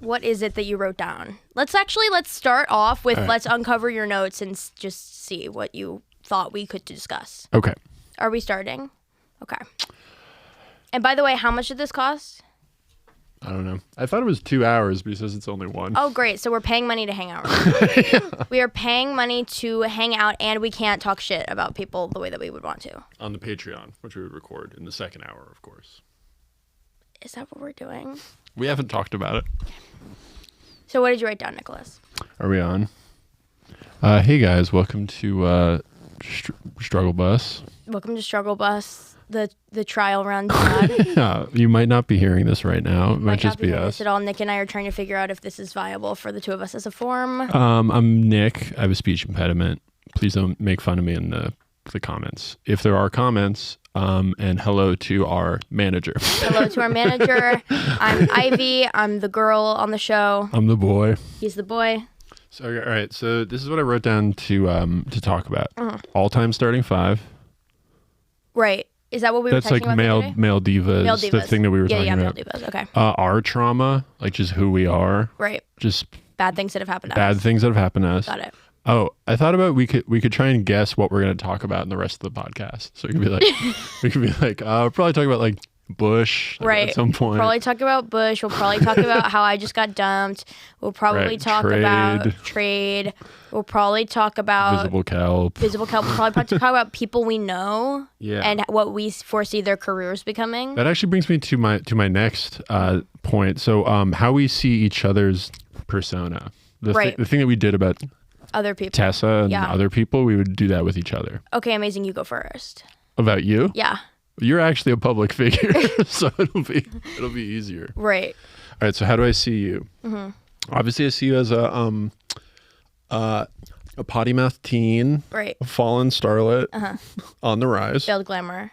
What is it that you wrote down? Let's start off with, let's uncover your notes and just see what you thought we could discuss. Okay. Are we starting? Okay. And by the way, how much did this cost? I don't know. I thought it was 2 hours, but he says it's only 1. Oh, great. So we're paying money to hang out. Right? We are paying money to hang out, and we can't talk shit about people the way that we would want to. On the Patreon, which we would record in the second hour, of course. Is that what we're doing? We haven't talked about it. So what did you write down, Nicholas? Are we on? Hey, guys. Welcome to Struggle Bus. Welcome to Struggle Bus, the trial run pod. You might not be hearing this right now. It might just be us. At all. Nick and I are trying to figure out if this is viable for the two of us as a form. I'm Nick. I have a speech impediment. Please don't make fun of me in the comments. If there are comments, and hello to our manager. Hello to our manager. I'm Ivy. I'm the girl on the show. I'm the boy. He's the boy. So, all right. So this is what I wrote down to talk about. All-time starting 5. Right. Is that what we were That's like about male divas. Male divas. The thing that we were talking male about. divas. Okay. Our trauma, like just who we are. Right. Just bad things that have happened to us. bad things that have happened to us. Got it. Oh, I thought about we could try and guess what we're going to talk about in the rest of the podcast. So we could be like, we'll probably talk about like Bush at some point. Probably talk about Bush. We'll probably talk about how I just got dumped. We'll probably talk about trade. We'll probably talk about visible kelp. We'll probably talk about people we know. Yeah. And what we foresee their careers becoming. That actually brings me to my next point. So how we see each other's persona. The thing that we did about other people. Tessa and other people, we would do that with each other. Okay, amazing. You go first. About you? Yeah. You're actually a public figure, so it'll be easier. Right. All right. So how do I see you? Mm-hmm. Obviously, I see you as a potty mouth teen, right? A fallen starlet, on the rise, failed glamour,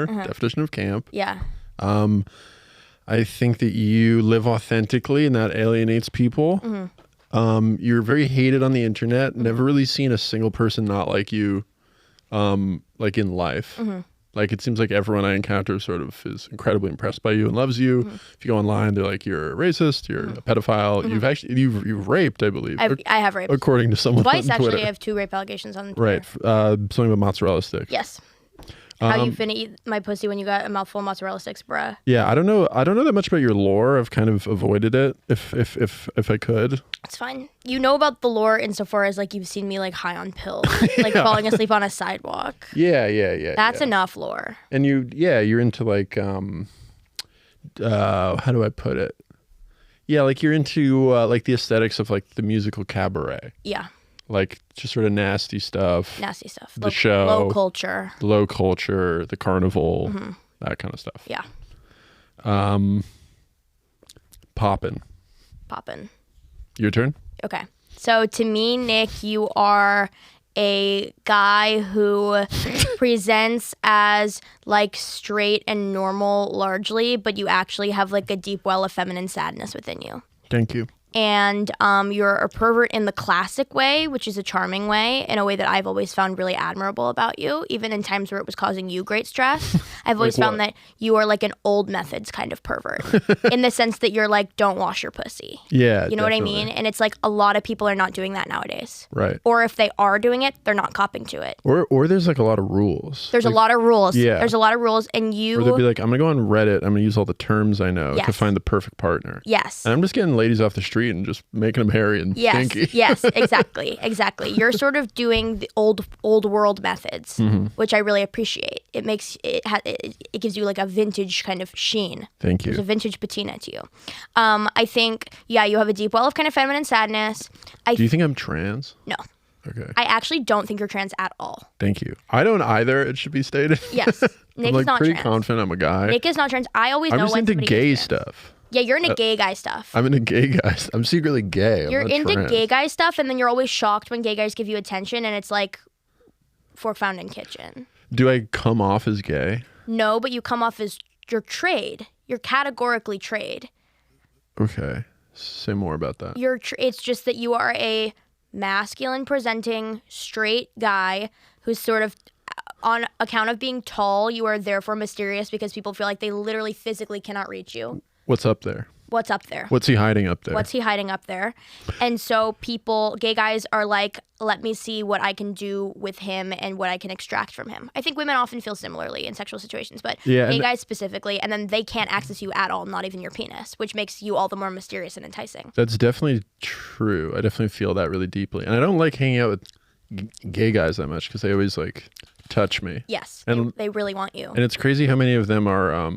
definition of camp. Yeah. I think that you live authentically, and that alienates people. Mm-hmm. You're very hated on the internet. Never really seen a single person not like you, like in life. Mm-hmm. Like it seems like everyone I encounter sort of is incredibly impressed by you and loves you. Mm-hmm. If you go online, they're like, you're a racist, you're a pedophile. Mm-hmm. You've raped, I believe. I have raped. According to someone twice, on Twitter. Actually, I have 2 rape allegations on Twitter. Right. Something about mozzarella sticks. Yes. How you finna eat my pussy when you got a mouthful of mozzarella sticks, bruh? Yeah, I don't know that much about your lore. I've kind of avoided it if I could. It's fine. You know about the lore insofar as like you've seen me like high on pills, like falling asleep on a sidewalk. Yeah. That's enough lore. And you're into like how do I put it? Yeah, like you're into like the aesthetics of like the musical cabaret. Yeah. Like just sort of nasty stuff. The show. Low culture. The low culture, the carnival, that kind of stuff. Yeah. Poppin'. Your turn? Okay. So to me, Nick, you are a guy who presents as like straight and normal largely, but you actually have like a deep well of feminine sadness within you. Thank you. And you're a pervert in the classic way, which is a charming way, in a way that I've always found really admirable about you, even in times where it was causing you great stress. I've always found that you are like an old methods kind of pervert, in the sense that you're like, don't wash your pussy. Yeah, you know what I mean? And it's like a lot of people are not doing that nowadays. Right. Or if they are doing it, they're not copping to it. Or there's like a lot of rules. There's like, a lot of rules. Yeah. There's a lot of rules, and you... Or they'll be like, I'm going to go on Reddit, I'm going to use all the terms I know to find the perfect partner. Yes. And I'm just getting ladies off the street and just making them hairy and stinky. Yes, exactly. You're sort of doing the old world methods, which I really appreciate. It makes it gives you like a vintage kind of sheen. Thank you. There's a vintage patina to you. I think you have a deep well of kind of feminine sadness. Do you think I'm trans? No. Okay. I actually don't think you're trans at all. Thank you. I don't either, it should be stated. Yes. Nick I'm like is not pretty trans. confident I'm a guy. Nick is not trans. I always know when I'm just into somebody gay is trans. stuff. Yeah, you're into gay guy stuff. I'm into gay guys. I'm secretly gay. You're I'm not into trans. gay guy stuff, and then you're always shocked when gay guys give you attention, and it's like fork found in kitchen. Do I come off as gay? No, but you come off as you're trade. You're categorically trade. Okay. Say more about that. It's just that you are a masculine presenting straight guy who's sort of on account of being tall, you are therefore mysterious because people feel like they literally physically cannot reach you. What's up there? What's up there? What's he hiding up there? What's he hiding up there? And so gay guys are like, let me see what I can do with him and what I can extract from him. I think women often feel similarly in sexual situations, but gay guys specifically, and then they can't access you at all, not even your penis, which makes you all the more mysterious and enticing. That's definitely true. I definitely feel that really deeply. And I don't like hanging out with gay guys that much because they always like touch me. Yes, and they really want you. And it's crazy how many of them are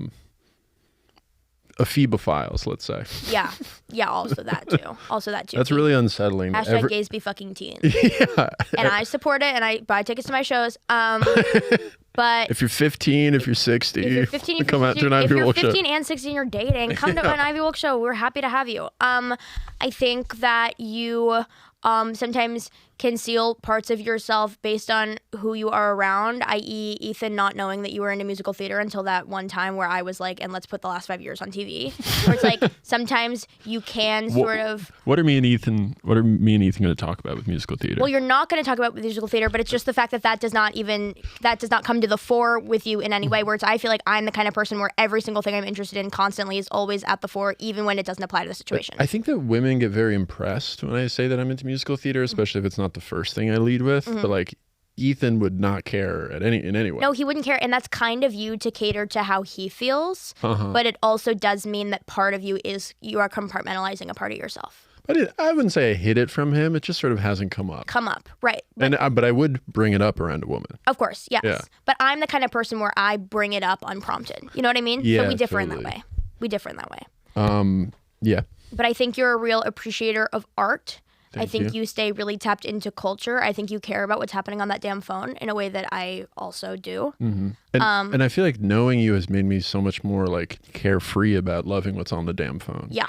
ephebophiles, let's say. Yeah, also that too. That's really unsettling. Hashtag gays be fucking teens. Yeah. And I support it, and I buy tickets to my shows. But if you're 15, if you're 60, if you're 15, come out to an Ivy Wolf show. If you're 15 and 16, you're dating, come to an Ivy Wolf show. We're happy to have you. I think that you sometimes conceal parts of yourself based on who you are around, i.e. Ethan not knowing that you were into musical theater until that one time where I was like, and let's put the last 5 years on TV. Where it's like, sometimes you can sort of... What are me and Ethan going to talk about with musical theater? Well, you're not going to talk about musical theater, but it's just the fact that does not come to the fore with you in any way, where I feel like I'm the kind of person where every single thing I'm interested in constantly is always at the fore, even when it doesn't apply to the situation. I think that women get very impressed when I say that I'm into musical theater, especially if it's not the first thing I lead with. But like, Ethan would not care in any way. No, he wouldn't care, and that's kind of you to cater to how he feels. But it also does mean that part of you are compartmentalizing a part of yourself. But I wouldn't say I hid it from him. It just sort of hasn't come up. Right. But I would bring it up around a woman. Of course, yes. Yeah. But I'm the kind of person where I bring it up unprompted. You know what I mean? Yeah, so we differ totally. in that way. Yeah. But I think you're a real appreciator of art. Thank I think you. you stay really tapped into culture. I think you care about what's happening on that damn phone in a way that I also do. Mm-hmm. And I feel like knowing you has made me so much more like carefree about loving what's on the damn phone. Yeah,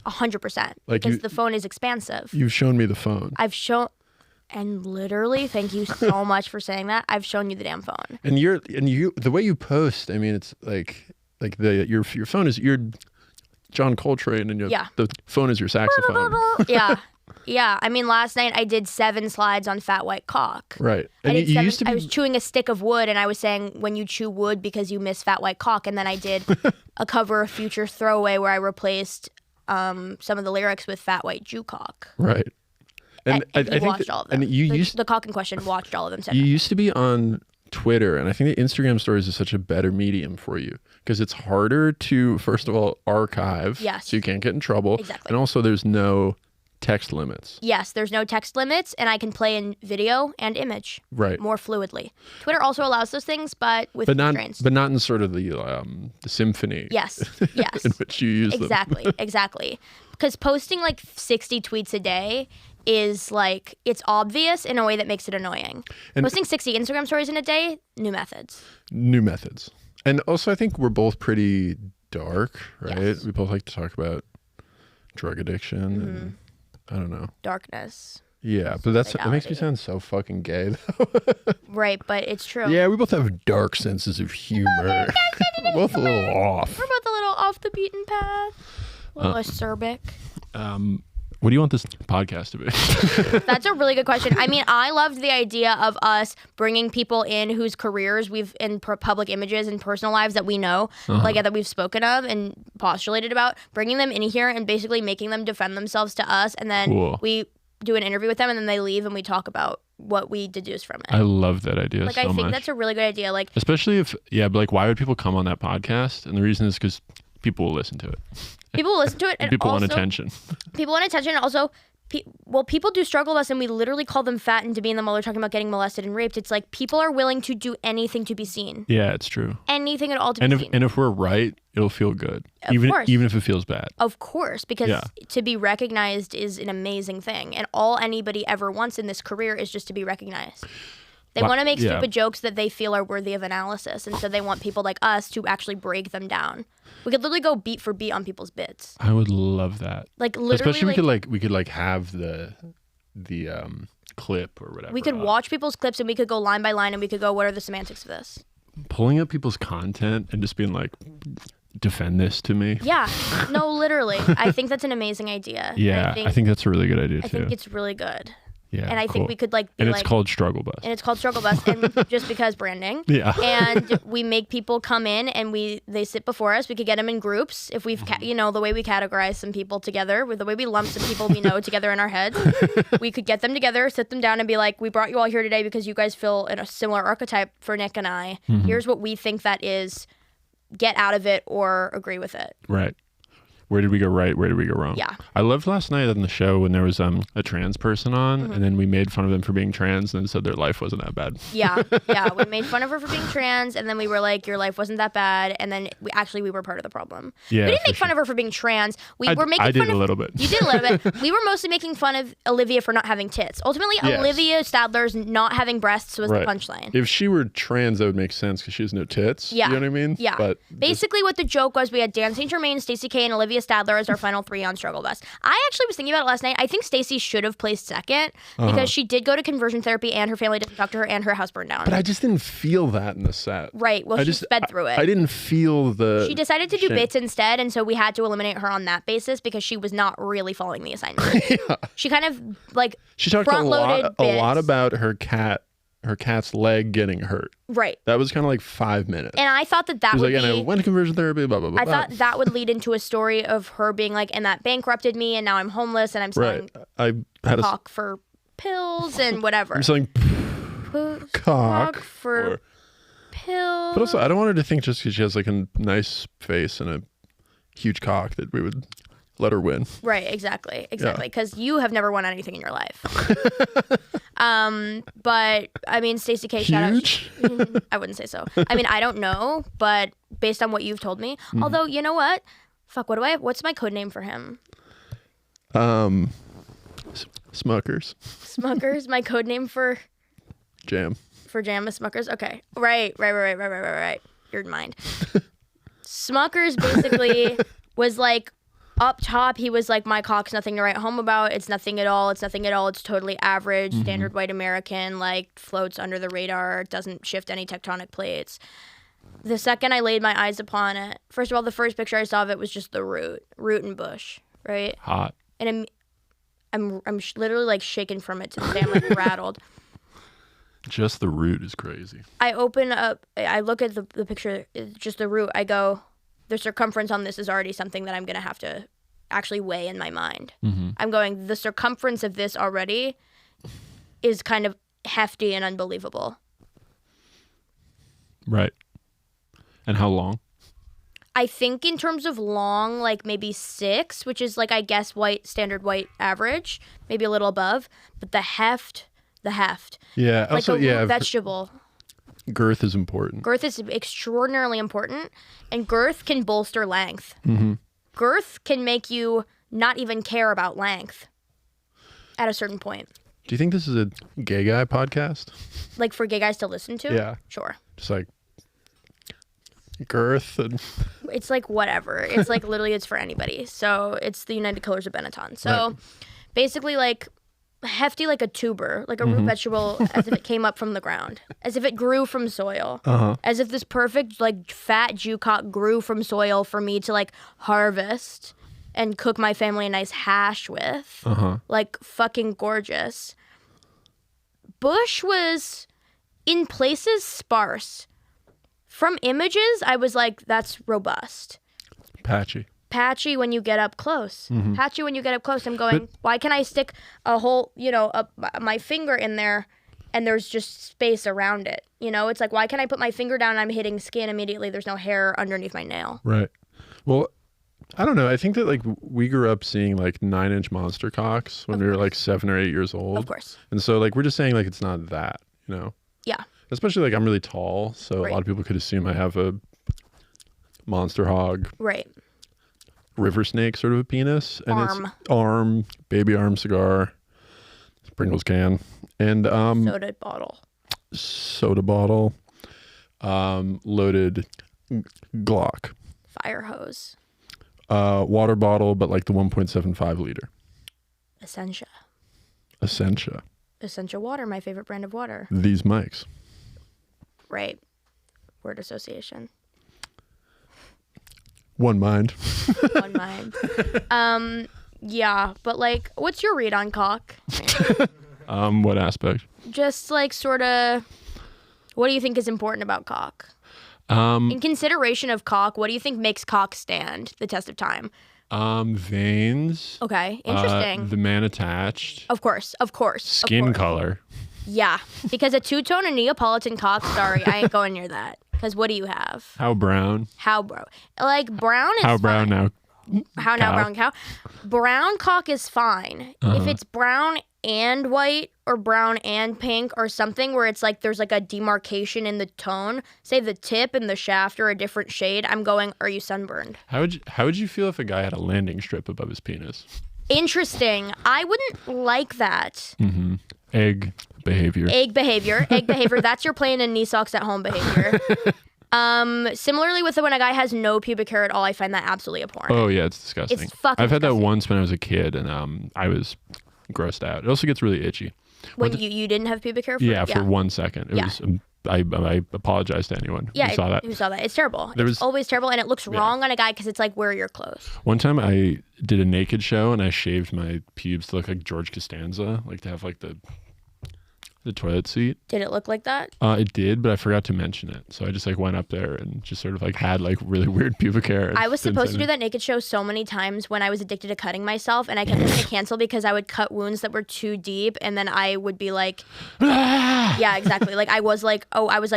100%. Like because the phone is expansive. You've shown me the phone. And literally, thank you so much for saying that. I've shown you the damn phone. And you the way you post, I mean, it's like your phone is you're John Coltrane, and the phone is your saxophone. Yeah. I mean, last night I did 7 slides on Fat White Cock. Right. And I was chewing a stick of wood, and I was saying when you chew wood because you miss Fat White Cock. And then I did a cover of Future Throwaway where I replaced some of the lyrics with Fat White Jew Cock. Right. And he watched all of them. And the cock in question watched all of them. You used to be on Twitter, and I think the Instagram stories is such a better medium for you because it's harder to, first of all, archive. Yes. So you can't get in trouble. Exactly. And also there's no text limits. Yes, there's no text limits, and I can play in video and image more fluidly. Twitter also allows those things, but with constraints. But not in sort of the symphony. Yes. in which you use them. Exactly. Because posting like 60 tweets a day is like, it's obvious in a way that makes it annoying. And posting 60 Instagram stories in a day, new methods. And also I think we're both pretty dark, right? Yes. We both like to talk about drug addiction and I don't know. Darkness. Yeah, but that makes me sound so fucking gay though. Right, but it's true. Yeah, we both have dark senses of humor. We're both a little off. We're both a little off the beaten path. A little acerbic. What do you want this podcast to be? That's a really good question. I mean, I loved the idea of us bringing people in whose careers we've in public images and personal lives that we know, like that we've spoken of and postulated about, bringing them in here and basically making them defend themselves to us, and then we do an interview with them, and then they leave and we talk about what we deduce from it. I love that idea. Like, I think that's a really good idea. Like, especially but like, why would people come on that podcast? And the reason is because people will listen to it. People will listen to it, and people also, want attention. People want attention, and also, people do struggle with us, and we literally call them fat and demean them while they're talking about getting molested and raped. It's like people are willing to do anything to be seen. Yeah, it's true. Anything at all to be seen. And if we're right, it'll feel good. Of course. Even if it feels bad. Of course, because to be recognized is an amazing thing, and all anybody ever wants in this career is just to be recognized. They want to make stupid jokes that they feel are worthy of analysis, and so they want people like us to actually break them down. We could literally go beat for beat on people's bits. I would love that. Like, literally, especially we could have the clip or whatever. We could watch people's clips, and we could go line by line, and we could go, what are the semantics of this? Pulling up people's content and just being like, defend this to me. Yeah. No, literally. I think that's an amazing idea. Yeah, I think that's a really good idea too. I think it's really good. Yeah, and I cool. think we could like be And like, it's called Struggle Bus. and it's called Struggle Bus, and just because branding. Yeah. And we make people come in, and they sit before us. We could get them in groups if we've, the way we categorize some people together, with the way we lump some people we know together in our heads. We could get them together, sit them down, and be like, "We brought you all here today because you guys feel in a similar archetype for Nick and I. Here's what we think that is. Get out of it or agree with it." Right. Where did we go right? Where did we go wrong? Yeah. I loved last night on the show when there was a trans person on, and then we made fun of them for being trans, and said their life wasn't that bad. Yeah. We made fun of her for being trans, and then we were like, "Your life wasn't that bad," and then we were part of the problem. Yeah, we didn't make for fun of her for being trans. We were making I did fun a of little bit. You did a little bit. We were mostly making fun of Olivia for not having tits. Ultimately, Yes. Olivia Stadler's not having breasts was Right. the punchline. If she were trans, that would make sense because she has no tits. Yeah. You know what I mean? Yeah. But basically, what the joke was, we had Dan St. Germain, Stacey K, and Olivia Stadler as our final 3 on Struggle Bus. I actually was thinking about it last night. I think Stacey should have placed second because she did go to conversion therapy, and her family didn't talk to her, and her house burned down. But I just didn't feel that in the set. Right. Well, she sped through it. I didn't feel the. She decided to do shame. bits instead, and so we had to eliminate her on that basis because she was not really following the assignment. She kind of like She talked a front-loaded lot bits. about her cat's leg getting hurt. Right. That was kind of like 5 minutes. And I thought that She was would like, and I be. went to conversion therapy, blah, blah, blah. I thought that would lead into a story of her being like, and that bankrupted me, and now I'm homeless, and I'm selling Right. I had a. cock for pills and whatever. I'm selling cock for pills. But also, I don't want her to think just because she has like a nice face and a huge cock that we would let her win. Right, exactly. Because you have never won anything in your life. But I mean, Stacey K. Huge? Shout out. I wouldn't say so. I mean, I don't know, but based on what you've told me, although you know what? Fuck, what do I have? What's my code name for him? Smuckers. Smuckers. My code name for Jam. Jam is Smuckers. Okay, right. Your mind. Smuckers basically was like. Up top, he was like, "My cock's nothing to write home about. It's nothing at all. It's nothing at all. It's totally average, standard white American, like floats under the radar, doesn't shift any tectonic plates." The second I laid my eyes upon it, first of all, the first picture I saw of it was just the root and bush, right? Hot. And I'm literally like shaken from it to the day I'm like rattled. Just the root is crazy. I open up, I look at the picture, it's just the root. I go, the circumference on this is already something that I'm going to have to actually weigh in my mind. I'm going, the circumference of this already is kind of hefty and unbelievable. Right. And how long? I think in terms of long, like maybe 6, which is like, I guess, standard white average, maybe a little above. But the heft. Yeah. Like Also, a vegetable. Girth is important. Girth is extraordinarily important, and girth can bolster length. Girth can make you not even care about length at a certain point. Do you think this is a gay guy podcast? Like for gay guys to listen to? Yeah. Sure. Just like girth and It's like whatever. It's like literally it's for anybody. So it's the United Colors of Benetton. So basically like hefty like a tuber, like a root vegetable, as if it came up from the ground, as if it grew from soil, as if this perfect like fat Jew cock grew from soil for me to like harvest and cook my family a nice hash with. Like fucking gorgeous. Bush was in places sparse. From images, I was like, that's robust. Patchy when you get up close. Patchy when you get up close. I'm going, why can't I stick a whole, my finger in there and there's just space around it? It's like, why can't I put my finger down and I'm hitting skin immediately? There's no hair underneath my nail. Right. Well, I don't know. I think that like we grew up seeing like 9-inch monster cocks when we were like 7 or 8 years old. Of course. And so like we're just saying like it's not that, Yeah. Especially like I'm really tall, so a lot of people could assume I have a monster hog. Right. River snake sort of a penis and Arm. it's baby arm cigar, Pringles can, and soda bottle, loaded Glock, fire hose, water bottle, but like the 1.75 liter, Essentia water, my favorite brand of water. These mics, right? Word association. One mind. One mind. Yeah, but like, what's your read on cock? What aspect? Just like sort of, what do you think is important about cock? In consideration of cock, what do you think makes cock stand the test of time? Veins. Okay, interesting. The man attached. Of course. Skin color. Yeah, because a two-tone and Neapolitan cock, sorry, I ain't going near that. Because what do you have? How brown? Like brown is How brown fine. now? How now brown cow? Brown cock is fine. If it's brown and white or brown and pink or something where it's like there's like a demarcation in the tone, say the tip and the shaft are a different shade, I'm going, are you sunburned? How would you feel if a guy had a landing strip above his penis? Interesting. I wouldn't like that. Mm-hmm. Egg behavior. That's your playing in knee socks at home behavior. Similarly with when a guy has no pubic hair at all, I find that absolutely abhorrent. Oh yeah, it's disgusting. It's fucking I've had disgusting. that once when I was a kid, and I was grossed out. It also gets really itchy. When you didn't have pubic hair? For 1 second. It was. I apologize to anyone who saw that. Who saw that? It's terrible. It's always terrible, and it looks wrong on a guy because it's like, where are your clothes? One time I did a naked show, and I shaved my pubes to look like George Costanza, like to have like the toilet seat. Did it look like that? It did, but I forgot to mention it. So I just like went up there and just sort of like had like really weird pubic hair. I was supposed to do that naked show so many times when I was addicted to cutting myself, and I kept having to cancel because I would cut wounds that were too deep, and then I would be like, yeah, exactly. Like I was like,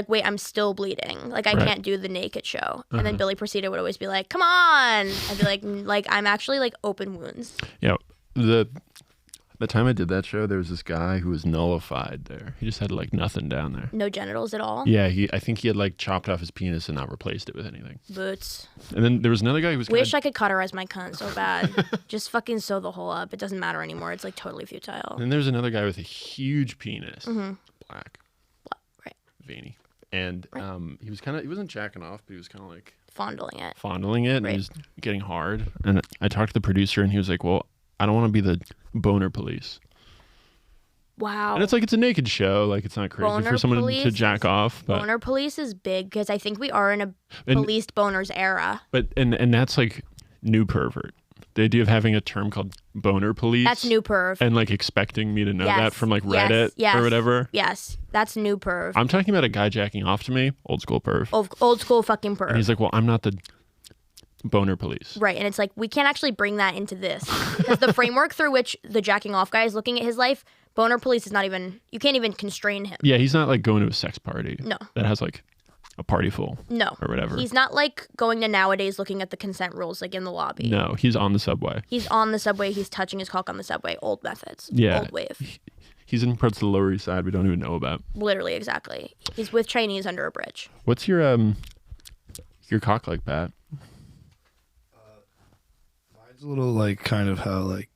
wait, I'm still bleeding. Like I can't do the naked show. And then Billy Procida would always be like, come on. I'd be like I'm actually like open wounds. Yeah, the time I did that show, there was this guy who was nullified there. He just had like nothing down there. No genitals at all? Yeah, I think he had like chopped off his penis and not replaced it with anything. Boots. And then there was another guy who was Wish I could cauterize my cunt so bad. Just fucking sew the hole up. It doesn't matter anymore. It's like totally futile. And there's another guy with a huge penis. Black. Right. Veiny. And he wasn't jacking off, but he was kind of like fondling it. And he was getting hard. And I talked to the producer, and he was like, well, I don't want to be the boner police. Wow. And it's like, it's a naked show. Like, it's not crazy Boner for someone police to jack off. But boner police is big because I think we are in a policed boners era. But and that's like new pervert. The idea of having a term called boner police. That's new perv. And like expecting me to know that from like Reddit or whatever. Yes, that's new perv. I'm talking about a guy jacking off to me, old school perv. Old school fucking perv. And he's like, well, I'm not the boner police. Right, and it's like, we can't actually bring that into this. Because the framework through which the jacking off guy is looking at his life, boner police is not even, you can't even constrain him. Yeah, he's not like going to a sex party. No. That has like a party full. No. Or whatever. He's not like going to nowadays looking at the consent rules like in the lobby. No, he's on the subway. He's on the subway, he's touching his cock on the subway. Old methods. Yeah. Old wave. He's in parts of the Lower East Side we don't even know about. Literally, exactly. He's with Chinese under a bridge. What's your cock like, Pat? Mine's a little like kind of how like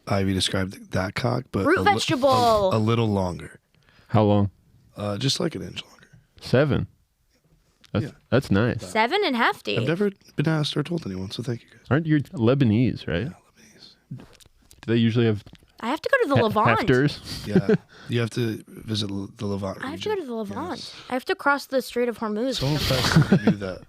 Ivy described that cock, but Root vegetable. A little longer. How long? Just like an inch longer. 7. That's nice. 7 and hefty. I've never been asked or told anyone, so thank you guys. Aren't you Lebanese, right? Yeah, Lebanese. Do they usually have I have to go to the Levant. hefters? Yeah, you have to visit the Levant. I have to go to the Levant. Yes. I have to cross the Strait of Hormuz. Someone passed knew that.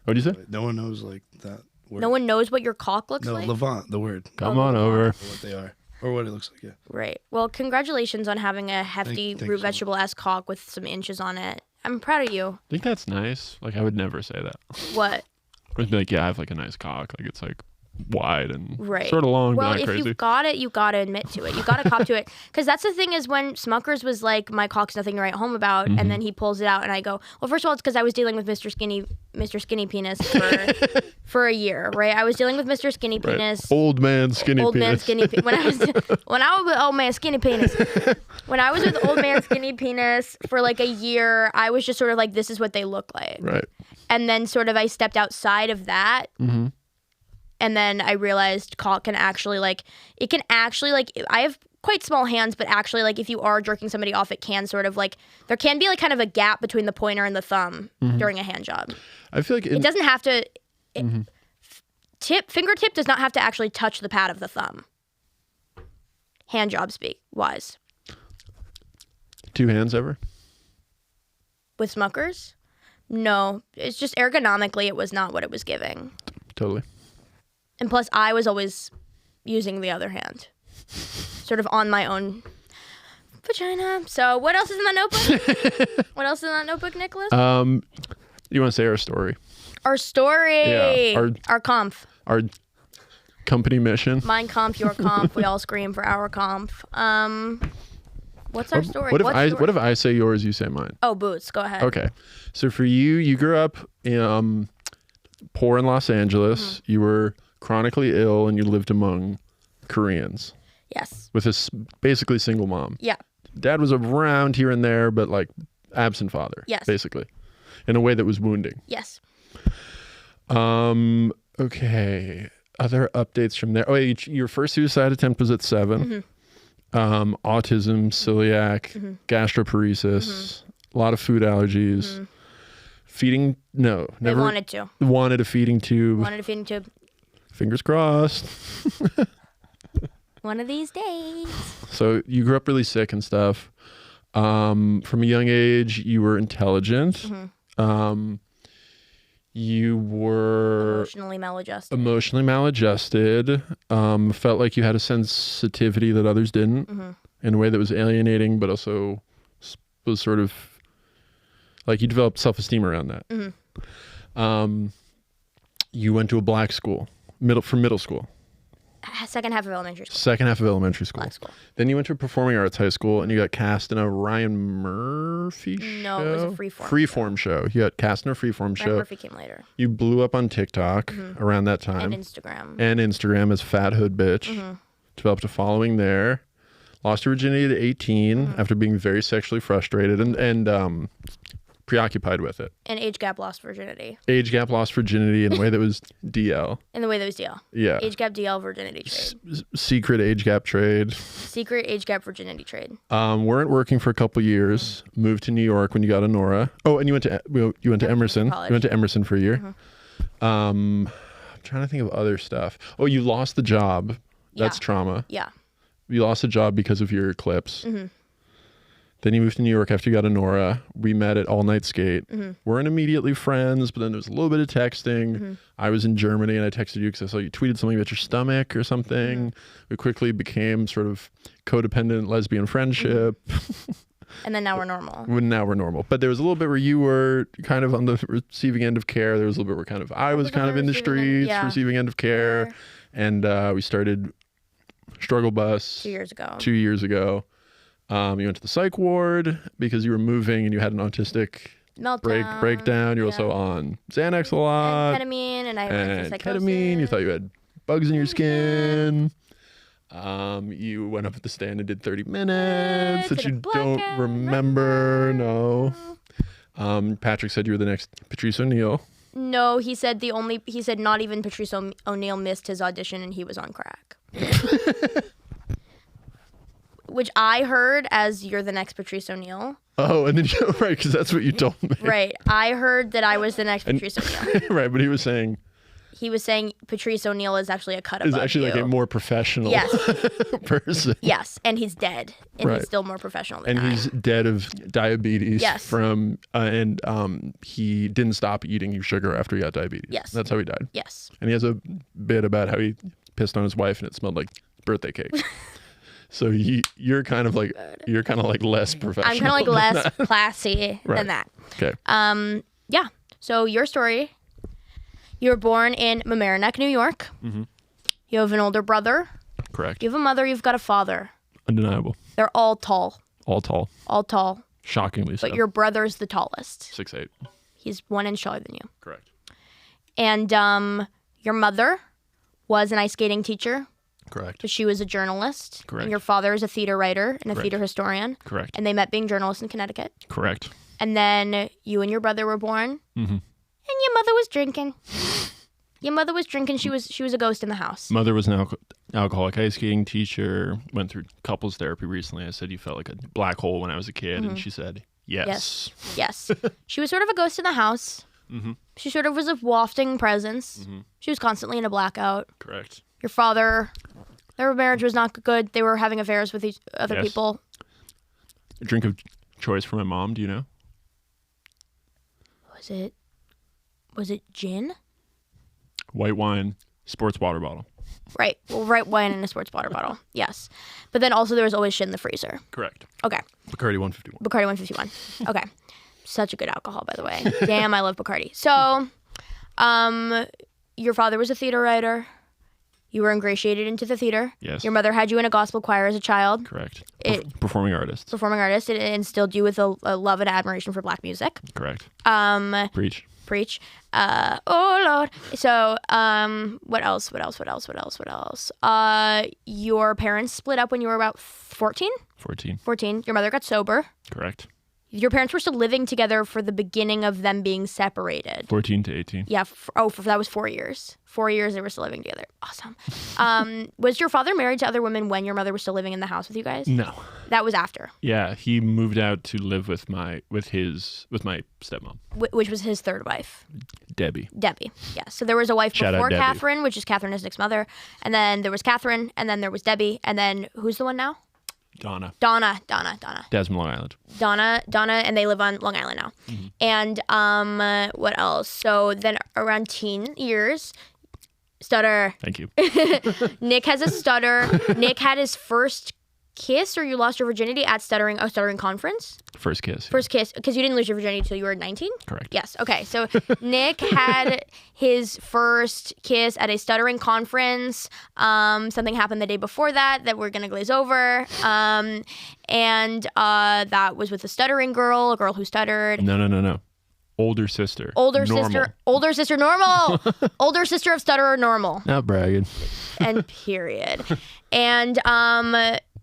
What do you say? No one knows like that word. No one knows what your cock looks No, like? Levant, the word. Come on over. Or what they are. Or what it looks like, yeah. Right. Well, congratulations on having a hefty Thank you root so much. vegetable-ass cock with some inches on it. I'm proud of you. I think that's nice. Like, I would never say that. What? I would be like, yeah, I have like a nice cock. Like, it's like wide and Right. sort of long, Well, but not if crazy. you've got it, you got to admit to it. You got to cop to it. Because that's the thing is when Smuckers was like, my cock's nothing to write home about, Mm-hmm. and then he pulls it out, and I go, well, first of all, it's because I was dealing with Mr. Skinny Penis for a year, right? I was dealing with Mr. Skinny Right. Penis. Old man skinny Old man penis. skinny penis. When I was with old man skinny penis. When I was with old man skinny penis for like a year, I was just sort of like, this is what they look like. Right. And then sort of I stepped outside of that. Mm-hmm. And then I realized cock can actually like, it can actually like, I have quite small hands, but actually like if you are jerking somebody off, it can sort of like, there can be like kind of a gap between the pointer and the thumb during a hand job. I feel like It doesn't have to, fingertip does not have to actually touch the pad of the thumb. Hand job wise. 2 hands ever. With Smuckers? No, it's just ergonomically it was not what it was giving. Totally. And plus I was always using the other hand. Sort of on my own Vagina. So what else is in that notebook? What else is in that notebook, Nicholas? You want to say our story? Our story. Yeah, our conf. Our company mission. Mine conf, your conf. We all scream for our conf. What's our story? What if I say yours, you say mine? Oh, Boots. Go ahead. Okay. So for you, you grew up poor in Los Angeles. Mm-hmm. You were chronically ill, and you lived among Koreans Yes. with a basically single mom. Yeah. Dad was around here and there, but like absent father. Yes. Basically, in a way that was wounding. Yes. Okay. Other updates from there. Oh, your first suicide attempt was at 7. Mm-hmm. Autism, celiac, gastroparesis, a lot of food allergies. Feeding? No, They never. wanted to. Wanted a feeding tube. Wanted a feeding tube. Fingers crossed. One of these days. So you grew up really sick and stuff. From a young age, you were intelligent. You were Emotionally maladjusted. Felt like you had a sensitivity that others didn't, in a way that was alienating, but also was sort of like you developed self-esteem around that. You went to a black school, middle school. Second half of elementary school. Second half of elementary school. Black school. Then you went to a performing arts high school and you got cast in a Ryan Murphy show. No, it was a freeform Freeform show. You got cast in a freeform show. Ryan Murphy came later. You blew up on TikTok around that time. And Instagram. And Instagram as Fat Hood Bitch. Developed a following there. Lost your virginity at 18 after being very sexually frustrated and preoccupied with it. And age gap lost virginity. Age gap lost virginity in a way that was DL. In the way that was DL. Yeah. Age gap DL virginity trade. Secret age gap trade. Secret age gap virginity trade. Weren't working for a couple years. Moved to New York when you got a Nora. Oh, and you went to Emerson. College. You went to Emerson for a year. I'm trying to think of other stuff. Oh, you lost the job. That's trauma. Yeah. You lost a job because of your eclipse. Then you moved to New York after you got a Nora. We met at All Night Skate. Weren't immediately friends, but then there was a little bit of texting. I was in Germany and I texted you because I saw you tweeted something about your stomach or something. We quickly became sort of codependent lesbian friendship. And then now we're normal. Now we're normal. But there was a little bit where you were kind of on the receiving end of care. There was a little bit where kind of I was kind of in the streets, receiving end of care. And we started Struggle Bus 2 years ago. 2 years ago. You went to the psych ward because you were moving and you had an autistic Meltdown. breakdown. You're also on Xanax a lot. And ketamine. And I went to psychosis. Ketamine. You thought you had bugs in your skin. You went up at the stand and did 30 minutes that you don't remember. No. Patrick said you were the next Patrice O'Neill. No, he said not even Patrice O'Neill missed his audition and he was on crack. Which I heard as you're the next Patrice O'Neill. Oh, and then right, because that's what you told me. Right. I heard that I was the next Patrice O'Neill. Right, but he was saying Patrice O'Neill is actually a cut above is actually you. like a more professional person. Yes, and he's dead, and Right. he's still more professional than I. And he's dead of diabetes. Yes. From he didn't stop eating sugar after he got diabetes. Yes. That's how he died. Yes. And he has a bit about how he pissed on his wife and it smelled like birthday cake. So you're kind of like less professional. I'm kind of like less classy Right. than that. Okay. Yeah. So your story. You were born in Mamaroneck, New York. You have an older brother. Correct. You have a mother. You've got a father. Undeniable. They're all tall. All tall. All tall. Shockingly so. But your brother's the tallest. 6'8". He's 1 inch taller than you. Correct. And your mother was an ice skating teacher, Correct. but she was a journalist. Correct. And your father is a theater writer and a Correct. theater historian. Correct. And they met being journalists in Connecticut. Correct. And then you and your brother were born. And your mother was drinking. Your mother was drinking. She was a ghost in the house. Mother was an alcoholic ice skating teacher. Went through couples therapy recently. I said you felt like a black hole when I was a kid, and she said yes. Yes. She was sort of a ghost in the house. She sort of was a wafting presence. She was constantly in a blackout. Correct. Your father, their marriage was not good. They were having affairs with other Yes. people. A drink of choice for my mom. Do you know? Was it gin? White wine, sports water bottle. Right. Well, right wine in a sports water bottle. Yes. But then also there was always shit in the freezer. Correct. Okay. Bacardi 151. Bacardi 151. Okay. Such a good alcohol, by the way. Damn, I love Bacardi. So, your father was a theater writer. You were ingratiated into the theater. Yes. Your mother had you in a gospel choir as a child. Correct. Performing artist. It instilled you with a love and admiration for black music. Correct. Preach. Oh Lord. So, what else? Your parents split up when you were about 14? 14. Your mother got sober. Correct. Your parents were still living together for the beginning of them being separated. 14 to 18. Yeah. That was 4 years. 4 years they were still living together. Awesome. Was your father married to other women when your mother was still living in the house with you guys? No. That was after. Yeah, he moved out to live with my stepmom, Which was his third wife. Debbie. Yeah. So there was a wife Shout out before Debbie. Catherine, which is Catherine Isnick's mother. And then there was Catherine. And then there was Debbie. And then who's the one now? Donna. Desmond, Long Island. Donna, and they live on Long Island now. Mm-hmm. And what else? So then around teen years, stutter. Thank you. Nick has a stutter. Nick had his first kiss, or you lost your virginity at a stuttering conference? First kiss. First kiss, because you didn't lose your virginity until you were 19? Correct. Yes. Okay. So Nick had his first kiss at a stuttering conference. Something happened the day before that we're going to glaze over. And that was with a stuttering girl, a girl who stuttered. No. Older sister. Older normal. sister, normal. Older sister of stutterer, normal. Not bragging. And period. And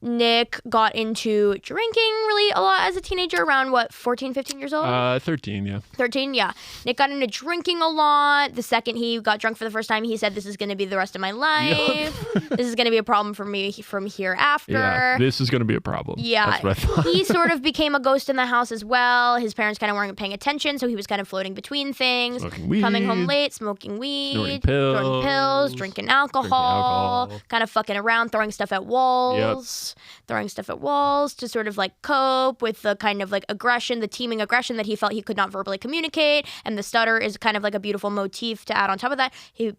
Nick got into drinking really a lot as a teenager, around 14, 15 years old? 13, yeah. 13, yeah. Nick got into drinking a lot. The second he got drunk for the first time, he said, "This is going to be the rest of my life. This is going to be a problem for me from here after." Yeah, this is going to be a problem. Yeah. That's what I thought. He sort of became a ghost in the house as well. His parents kind of weren't paying attention, so he was kind of floating between things. Smoking weed. Coming home late, smoking weed. Snorting pills. Drinking alcohol. Kind of fucking around, throwing stuff at walls. To sort of like cope with the kind of like aggression, the teeming aggression that he felt he could not verbally communicate. And the stutter is kind of like a beautiful motif to add on top of that.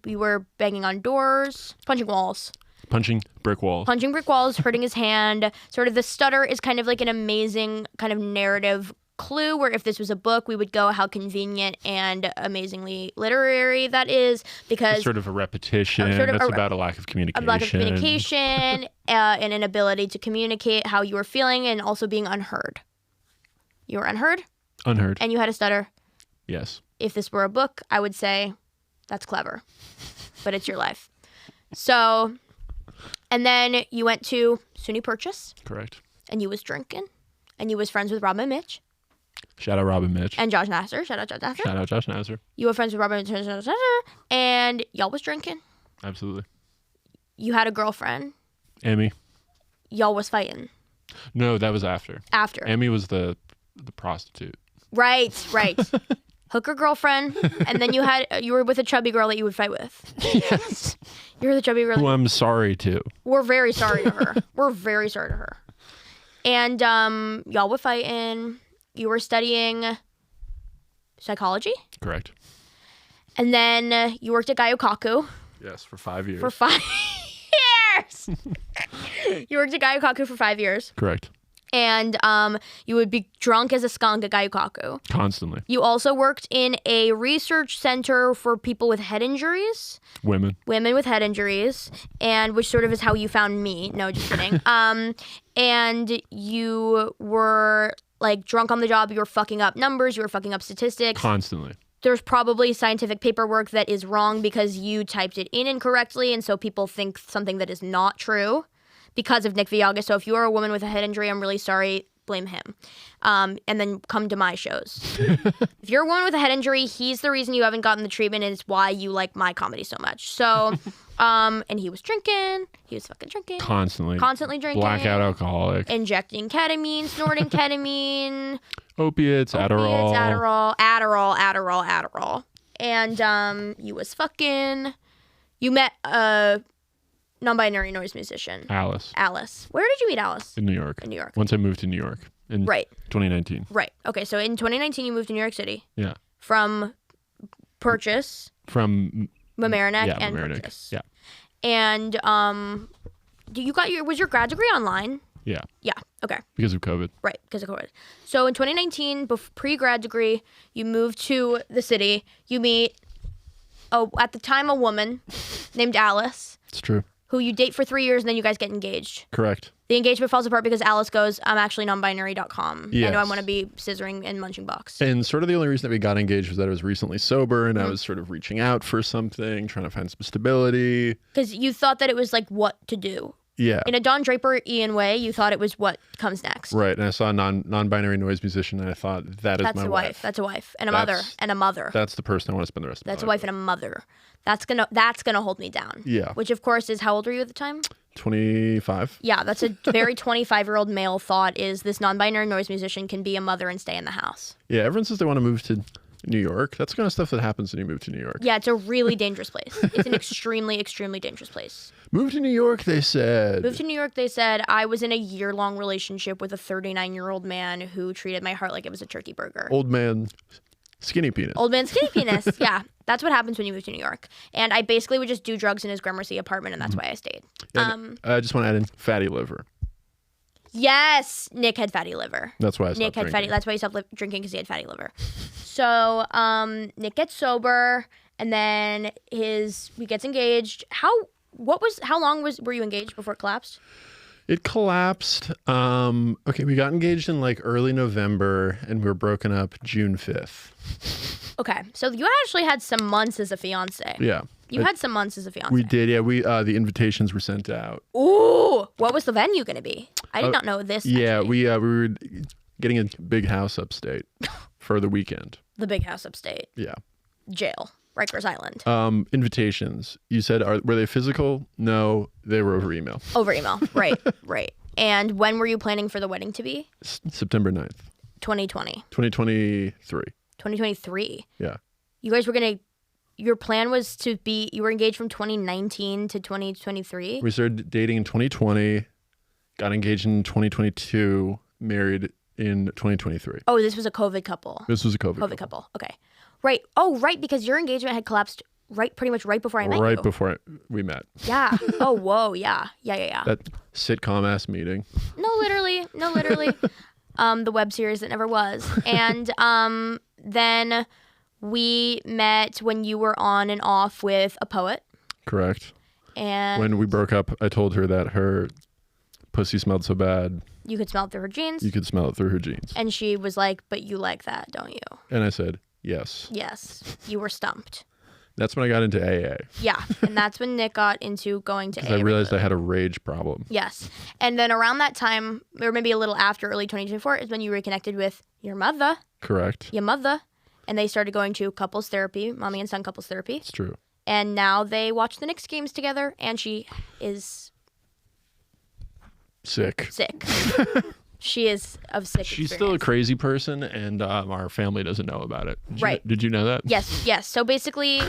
We were banging on doors, punching walls. Punching brick walls, hurting his hand. Sort of the stutter is kind of like an amazing kind of narrative clue where if this was a book, we would go how convenient and amazingly literary that is, because it's sort of a repetition. That's about a lack of communication. And an inability to communicate how you were feeling, and also being unheard. You were unheard. And you had a stutter. Yes. If this were a book, I would say that's clever, but it's your life. So, and then you went to SUNY Purchase. Correct. And you was drinking, and you was friends with Rob and Mitch. Shout out Rob and Mitch. And Josh Nasser. Shout out Josh Nasser. You were friends with Rob and Mitch, and y'all was drinking. Absolutely. You had a girlfriend. Emmy. Y'all was fighting. No, that was after. Emmy was the prostitute. Right. Hooker girlfriend, and then you were with a chubby girl that you would fight with. Yes. You were the chubby girl. Who I'm sorry to. We're very sorry to her. And y'all were fighting. You were studying psychology. Correct. And then you worked at Gaiokaku. Yes, for 5 years. For 5 years. You worked at Gaiokaku for 5 years. Correct. And you would be drunk as a skunk at Gaiokaku. Constantly. You also worked in a research center for people with head injuries. Women with head injuries, and which sort of is how you found me. No, just kidding. And you were like drunk on the job. You were fucking up numbers. You were fucking up statistics. Constantly. There's probably scientific paperwork that is wrong because you typed it in incorrectly, and so people think something that is not true because of Nick Villaga. So if you are a woman with a head injury, I'm really sorry. Blame him. And then come to my shows. If you're a woman with a head injury, he's the reason you haven't gotten the treatment, and it's why you like my comedy so much. So, and he was drinking. He was fucking drinking. Constantly drinking. Blackout alcoholic. Injecting ketamine, snorting ketamine. Opiates, Adderall. Adderall. And you was fucking. You met a non-binary noise musician. Alice. Where did you meet Alice? In New York. Once I moved to New York in 2019. Right. Okay, so in 2019 you moved to New York City. Yeah. From Purchase. From Mamaroneck yeah, and Mamaroneck. Purchase. Yeah. And was your grad degree online? Yeah, Yeah. Okay. because of COVID. Right, because of COVID. So in 2019, pre-grad degree, you moved to the city. You meet, at the time, a woman named Alice, It's true. who you date for 3 years, and then you guys get engaged. Correct. The engagement falls apart because Alice goes, I'm actually nonbinary.com. Yes. I know I want to be scissoring and munching box. And sort of the only reason that we got engaged was that I was recently sober and I Mm-hmm. was sort of reaching out for something, trying to find some stability. Because you thought that it was like what to do. Yeah. In a Don Draper-Ian way, you thought it was what comes next. Right. And I saw a non-binary noise musician and I thought that is That's my a wife. That's a wife. And a That's- mother. And a mother. That's the person I want to spend the rest of my That's a life wife and a mother. That's gonna hold me down. Yeah. Which of course is, how old were you at the time? with. 25. Yeah, that's a very 25-year-old male thought, is this non-binary noise musician can be a mother and stay in the house. Yeah. Everyone says they want to move to New York. That's the kind of stuff that happens when you move to New York. Yeah, it's a really dangerous place. It's an extremely, extremely dangerous place. Move to New York, they said. Moved to New York, they said. I was in a year-long relationship with a 39-year-old man who treated my heart like it was a turkey burger. Old man, skinny penis. Old man skinny penis. Yeah, that's what happens when you move to New York. And I basically would just do drugs in his Gramercy apartment, and that's why I stayed. And I just want to add in fatty liver. Yes, Nick had fatty liver. That's why I stopped Nick had drinking. fatty. That's why he stopped drinking, because he had fatty liver. So Nick gets sober, and then he gets engaged. How long were you engaged before it collapsed? It collapsed. Okay, we got engaged in like early November and we were broken up June 5th. Okay, so you actually had some months as a fiance. Yeah. You had some months as a fiance. We did, yeah. We the invitations were sent out. Ooh, what was the venue going to be? I did not know this. Yeah, actually. we were getting a big house upstate for the weekend. The big house upstate. Yeah. Jail. Rikers Island. Invitations. You said were they physical? No, they were over email. Over email. Right, right. And when were you planning for the wedding to be? September 9th, 2020. 2023. 2023. Yeah. You guys were going to, your plan was to be, you were engaged from 2019 to 2023? We started dating in 2020, got engaged in 2022, married in 2023. Oh, this was a COVID couple. This was a COVID COVID couple. Okay. Right. Oh, right, because your engagement had collapsed pretty much right before I met you. Right before we met. Yeah. Oh, whoa. Yeah. Yeah. That sitcom ass meeting. No, literally. The web series that never was. And then we met when you were on and off with a poet. Correct. And When we broke up, I told her that her pussy smelled so bad you could smell it through her jeans. you could smell it through her jeans. And she was like, but you like that, don't you? And I said, yes. Yes. You were stumped. That's when I got into AA. Yeah. And that's when Nick got into going to AA. I realized I had a rage problem. Yes. And then around that time, or maybe a little after, early 2024, is when you reconnected with your mother. Correct. And they started going to couples therapy, mommy and son couples therapy. It's true. And now they watch the Knicks games together, and she is Sick. sick. She is of sick She's still a experience. crazy person, and our family doesn't know about it. Right. Did you know that? Yes. So basically,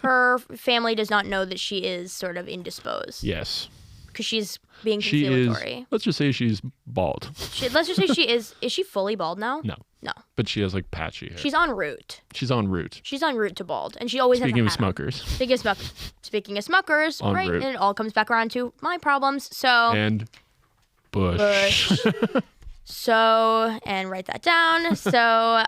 her family does not know that she is sort of indisposed Yes. because she's being She is. conciliatory. Let's just say she's bald. Let's just say she is. Is she fully bald now? No. No. But she has like patchy hair. She's en route. She's en route. She's en route to bald, and she always Speaking of has a hat on. smokers. Speaking of smokers, En right? route. And it all comes back around to my problems. So, And Bush. so, and write that down. So,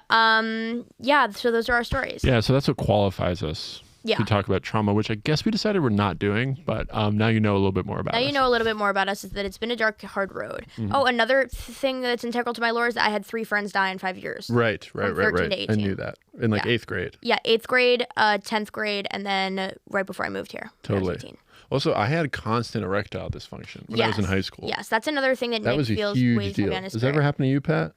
yeah. So those are our stories. Yeah, so that's what qualifies us. Yeah. We talk about trauma, which I guess we decided we're not doing, but now you know a little bit more about Now us. you know a little bit more about us, is that it's been a dark, hard road. Mm-hmm. Oh, another thing that's integral to my lore is that I had 3 friends die in 5 years. Right. From 13 to I 18. knew that. In like Yeah. 8th grade. Yeah, 8th grade, 10th grade, and then right before I moved here. when I was Totally. 18. Also, I had constant erectile dysfunction when I was in high school. Yes, that's another thing that That Nick was a feels huge weighs heavy deal. on his Has that ever spirit. happened to you, Pat?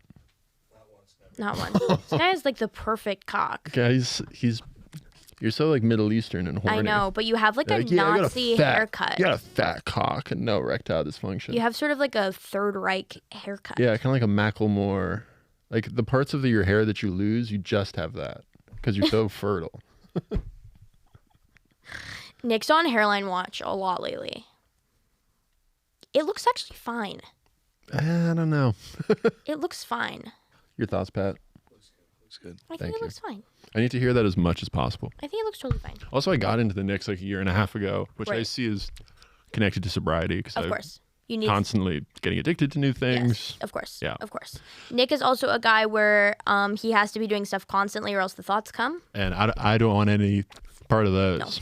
Not once. This guy has like the perfect cock. Guys, you're so like Middle Eastern and horny. I know, but you have like a Like, yeah, I got Nazi fat- haircut. You got a fat cock and no erectile dysfunction. You have sort of like a Third Reich haircut. Yeah, kind of like a Macklemore. Like the parts of your hair that you lose, you just have that because you're so fertile. Nick's on Hairline Watch a lot lately. It looks actually fine. I don't know. It looks fine. Your thoughts, Pat? Looks good. I think Thank it you. looks fine. I need to hear that as much as possible. I think it looks totally fine. Also, I got into the Knicks like a year and a half ago, which I Right. see is connected to sobriety because Of I'm course. You need constantly getting addicted to new things. Yes, of course. Yeah. Of course. Nick is also a guy where he has to be doing stuff constantly or else the thoughts come. And I don't want any part of those.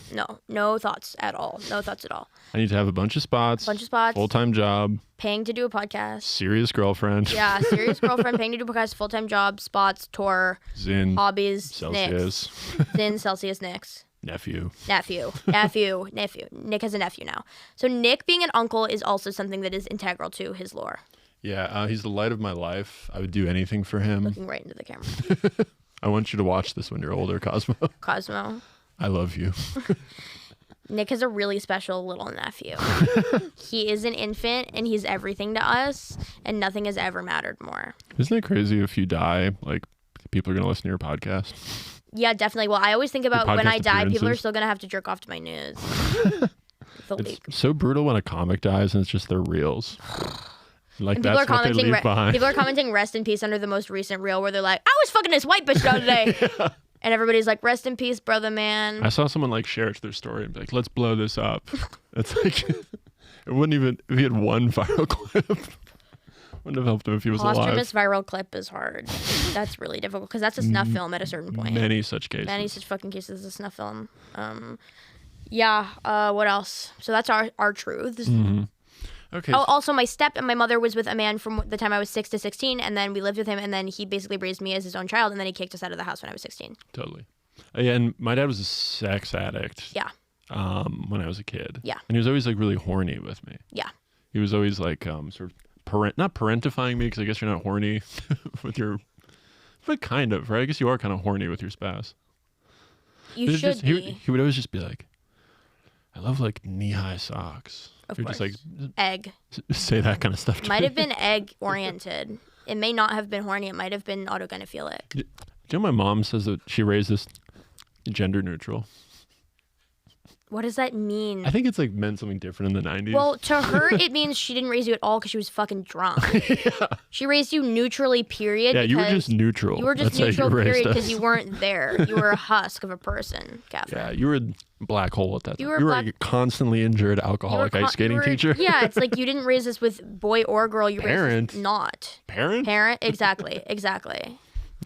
No thoughts at all. No thoughts at all. I need to have a bunch of spots, full-time job, Paying to do a podcast. serious girlfriend, Yeah, serious girlfriend, paying to do a podcast, full-time job, spots, tour, Zin, hobbies, Celsius, Knicks. Zin, Celsius, Knicks. nephew. Nephew. Nick has a nephew now. So Nick being an uncle is also something that is integral to his lore. Yeah, he's the light of my life. I would do anything for him. Looking right into the camera. I want you to watch this when you're older, Cosmo. Cosmo. I love you. Nick has a really special little nephew. He is an infant and he's everything to us, and nothing has ever mattered more. Isn't it crazy if you die, like people are gonna listen to your podcast? Yeah, definitely. Well, I always think about when podcast I die, people are appearances. still gonna have to jerk off to my news. The leak. It's so brutal when a comic dies and it's just their reels. Like And people are that's what they commenting. leave behind. People are commenting "rest in peace" under the most recent reel, where they're like, "I was fucking this white bitch the other day," and everybody's like, "Rest in peace, brother, man." I saw someone like share it to their story and be like, "Let's blow this up." It's like it wouldn't even if he had one viral clip. Wouldn't have helped him if he was Posthumous viral clip is hard. That's really difficult because that's a snuff film at a certain alive. point. Many such cases. Many such fucking cases is a snuff film. Yeah. What else? So that's our truths. Okay. Oh, also my step and my mother was with a man from the time I was 6 to 16, and then we lived with him, and then he basically raised me as his own child, and then he kicked us out of the house when I was 16. Totally. Yeah, and my dad was a sex addict. Yeah. When I was a kid. Yeah. And he was always like really horny with me. Yeah. He was always like sort of not parentifying me because I guess you're not horny with your, but kind of, right? I guess you are kind of horny with your spouse. You It's should just- be. he would always just be like, I love like knee-high socks. Of He would just like course. Egg. say that kind of stuff to Might me. have been egg oriented. It may not have been horny. It might have been autogynephilic. Do you know my mom says that she raised us gender neutral? What does that mean? I think it's like meant something different in the 90s. Well, to her, it means she didn't raise you at all because she was fucking drunk. She raised you neutrally, period. yeah, you were because just neutral. You were just That's how neutral, you raised period, because us. you weren't there. You were a husk of a person, Catherine. Yeah, you were a black hole at that You time. were a You were black- a constantly injured You were alcoholic ice skating teacher. Yeah, it's like you didn't raise us with boy or girl. You Parent. raised us not. Parent? Exactly.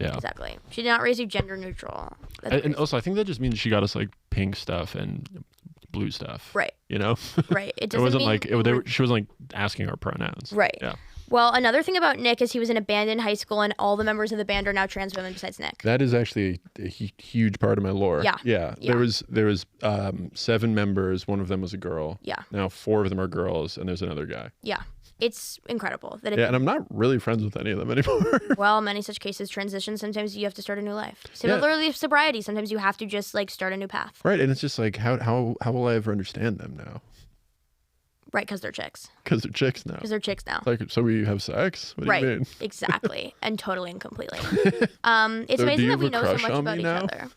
Yeah. Exactly. She did not raise you gender neutral. That's And crazy. also, I think that just means she got us like pink stuff and blue stuff. Right. You know? Right. It It doesn't wasn't mean like, she wasn't like asking our pronouns. Right. Yeah. Well, another thing about Nick is he was in a band in high school, and all the members of the band are now trans women besides Nick. That is actually a huge part of my lore. Yeah. Yeah. Yeah. There was 7 members. One of them was a girl. Yeah. Now 4 of them are girls, and there's another guy. Yeah. It's incredible that it Yeah, and I'm not really friends with any of them anymore. well, many such cases transition. Sometimes you have to start a new life. Similarly, with sobriety, sometimes you have to just like start a new path. Right, and it's just like how will I ever understand them now? Right, because they're chicks. Because they're chicks now. Because they're chicks now. Like, so we have sex? What do Right. you mean? Exactly. And totally and completely. It's So do amazing you that we have a know so crush much on about me each now? other.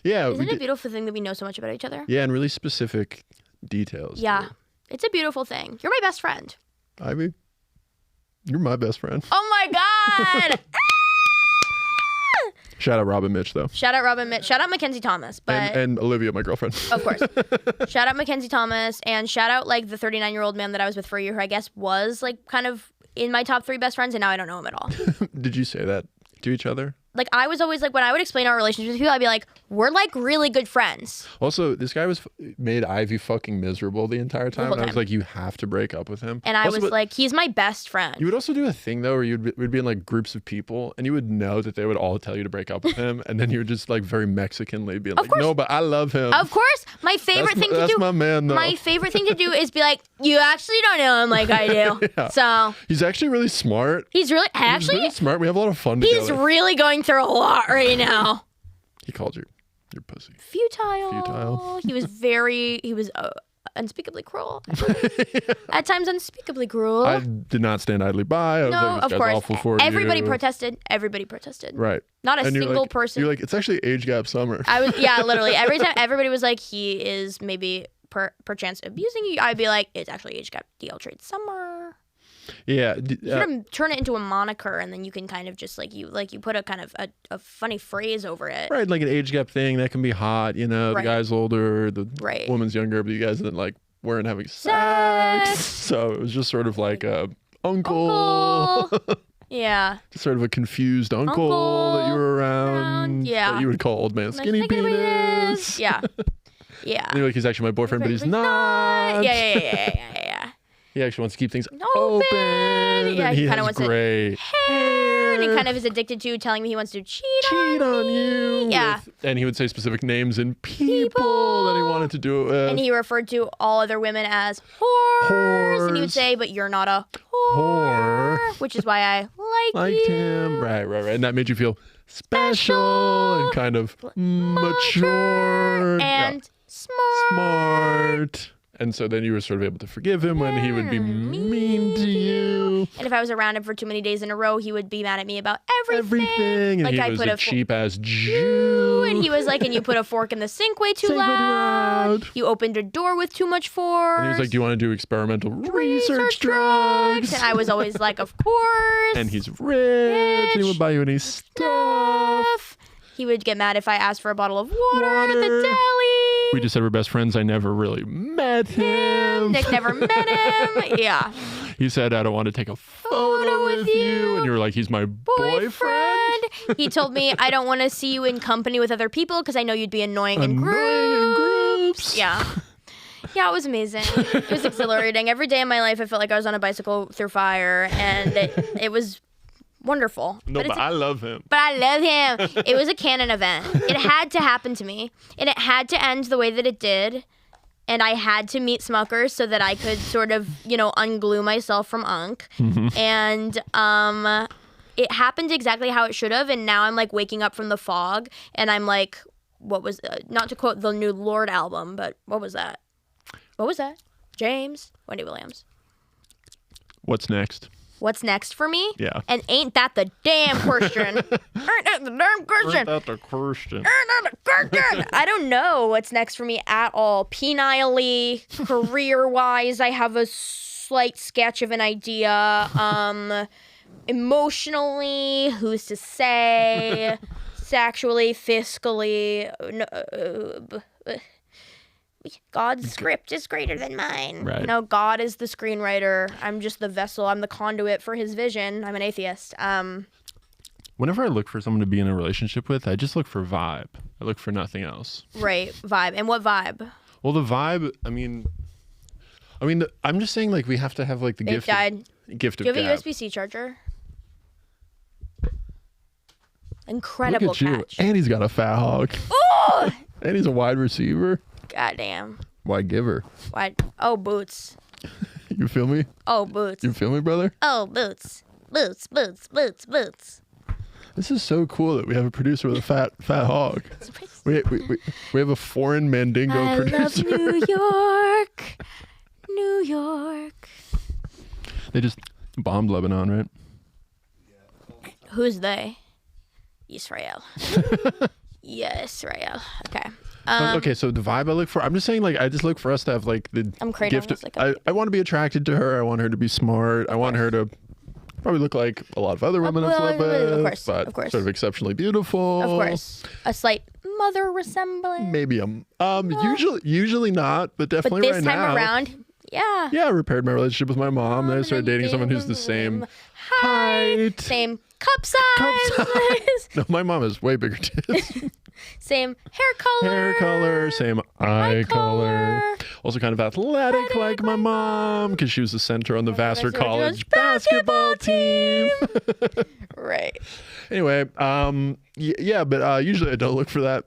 Yeah, Isn't it a beautiful thing that we know so much about each other? yeah, and really specific details. Yeah. too. It's a beautiful thing. You're my best friend. Ivy, you're my best friend. Oh my God. Shout out Robin Mitch though, Shout out Robin Mitch. Shout out Mackenzie Thomas. But and Olivia, my girlfriend. of course. Shout out Mackenzie Thomas, and shout out like the 39-year-old man that I was with for a year who I guess was like kind of in my top 3 best friends, and now I don't know him at all. Did you say that to each other? Like I was always like, when I would explain our relationship to people, I'd be like, we're like really good friends. Also, this guy made Ivy fucking miserable the entire time. whole And I was time. like, you have to break up with him. And I Also, was but like, he's my best friend. you would also do a thing though, where we'd be in like groups of people, and you would know that they would all tell you to break up with him, and then you would just like very Mexicanly be like, course. no, but I love him. Of course, my favorite thing to that's do. my man though. My favorite thing to do is be like, you actually don't know him like I do. So He's actually really smart. he's really He's actually really smart. We have a lot of fun he's together. really going through a lot right now. He called you your pussy. Futile. He was unspeakably cruel. At times unspeakably cruel. I did not stand idly by. I was no, like, this of guy's course. awful for Everybody you. protested. Everybody protested. Right. Not a And you're single like- person. You're like, it's actually age gap summer. I was, yeah, literally. Every time everybody was like, he is maybe perchance abusing you, I'd be like, it's actually age gap DL trade summer. Yeah. Sort of turn it into a moniker, and then you can kind of just you put a kind of a funny phrase over it. Right, like an age gap thing that can be hot. You know, Right. the guy's older, the Right. woman's younger, but you guys didn't like weren't having sex. So it was just sort of like a uncle. Yeah. Just sort of a confused uncle that you were around. yeah. That you would call old man skinny Like, penis. Yeah. Yeah. And you're like, he's actually my boyfriend, but he's But not. Yeah. He actually wants to keep things Open. open. Yeah, and he he kinda has wants it great And he kind of is addicted to telling me he wants to cheat on you. Yeah. And he would say specific names and people that he wanted to do it with. And he referred to all other women as whores. And he would Whores. say, but you're not a Whore. which is why I Liked you. him. Right. And that made you feel special and kind of mature. And smart. Smart. And so then you were sort of able to forgive him when he would be mean to you. And if I was around him for too many days in a row, he would be mad at me about everything. Everything. And Like he I was put a a cheap ass Jew. And he was like, and you put a fork in the sink way too Sink way too loud. loud. You opened a door with too much force. And he was like, do you want to do experimental research drugs? And I was always like, of course. And he's rich. And he would buy you any stuff. He would get mad if I asked for a bottle of water at the Water. deli. We just said we're best friends. I never really met him. Nick never met him. Yeah. He said, I don't want to take a photo with you. And you were like, he's my boyfriend. He told me, I don't want to see you in company with other people because I know you'd be annoying in Annoying in groups. groups. Yeah. Yeah, it was amazing. It was exhilarating. Every day of my life, I felt like I was on a bicycle through fire, and it was wonderful. No, but I love him. But I love him. It was a canon event. It had to happen to me, and it had to end the way that it did. And I had to meet Smuckers so that I could sort of, unglue myself from Unk. And it happened exactly how it should have. And now I'm like waking up from the fog, and I'm like, what was not to quote the new Lorde album, but what was that? What was that? James, Wendy Williams. What's next? What's next for me? Yeah. And ain't that the damn question? Ain't that the damn question? That's the question. I don't know what's next for me at all. Penilely, career-wise, I have a slight sketch of an idea. Emotionally, who's to say? Sexually, fiscally, God's script is greater than mine. Right. God is the screenwriter. I'm just the vessel. I'm the conduit for his vision. I'm an atheist. Whenever I look for someone to be in a relationship with, I just look for vibe. I look for nothing else. Right. Vibe. And what vibe? Well, the vibe, I'm just saying, like, we have to have, like, the It gift died. gift of Do you have gab. a USB-C charger? Look Incredible at you. catch. And he's got a fat hog. Oh! And he's a wide receiver. Goddamn. Wide giver. Why? Oh, boots. You feel me? Oh, boots. You feel me, brother? Oh, boots. Boots, boots, boots, boots. This is so cool that we have a producer with a fat hog. We have a foreign Mandingo I producer. love New York. New York. They just bombed Lebanon, right? Who's they? Israel. Yeah, Israel. Okay. Okay, so the vibe I look for, I'm just saying, like, I just look for us to have, like, the I'm creating gift of, this, like, I want to be attracted to her. I want her to be smart. I want her to probably look like a lot of other women I've slept with. Of course, but of course. sort of exceptionally beautiful. Of course. A slight mother resemblance. Maybe usually not, but But definitely this right time now. around, yeah. Yeah, I repaired my relationship with my mom. Then I started dating someone who's the same height. Same cup size. No, my mom has way bigger tits. Same hair color. Hair color, same eye color. color. Also kind of athletic like my mom because she was the center on the Vassar Vassar College basketball basketball team. Right. Anyway, yeah, but usually I don't look for that.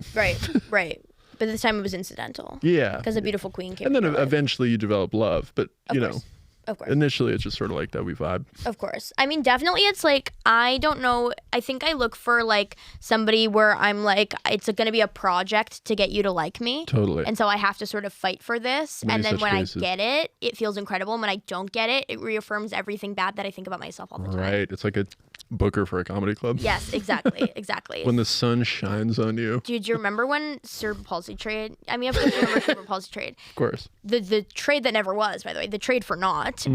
Right. But this time it was incidental. Yeah. Because a beautiful queen came. And then into your life. eventually you develop love, but Of course. initially it's just sort of like that we vibe. Of course. I mean, definitely it's like, I don't know. I think I look for like somebody where I'm like, it's going to be a project to get you to like me. Totally. And so I have to sort of fight for this. Many And then such when cases. I get it, it feels incredible. And when I don't get it, it reaffirms everything bad that I think about myself all the time. Right. It's like a booker for a comedy club. Yes, exactly, exactly. When the sun shines on you. Dude, do you remember when Cerebral Palsy trade? I mean, of course you remember Cerebral Palsy trade. Of course. The trade that never was, by the way. The trade for naught.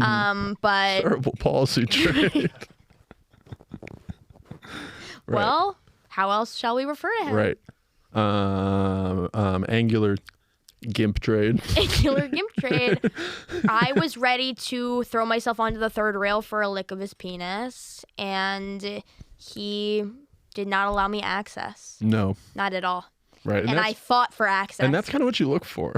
But Cerebral palsy trade. well, how else shall we refer to him? Right. Angular gimp trade. Angular gimp trade. I was ready to throw myself onto the third rail for a lick of his penis, and he did not allow me access. No. Not at all. Right. And I fought for access. And that's kind of what you look for.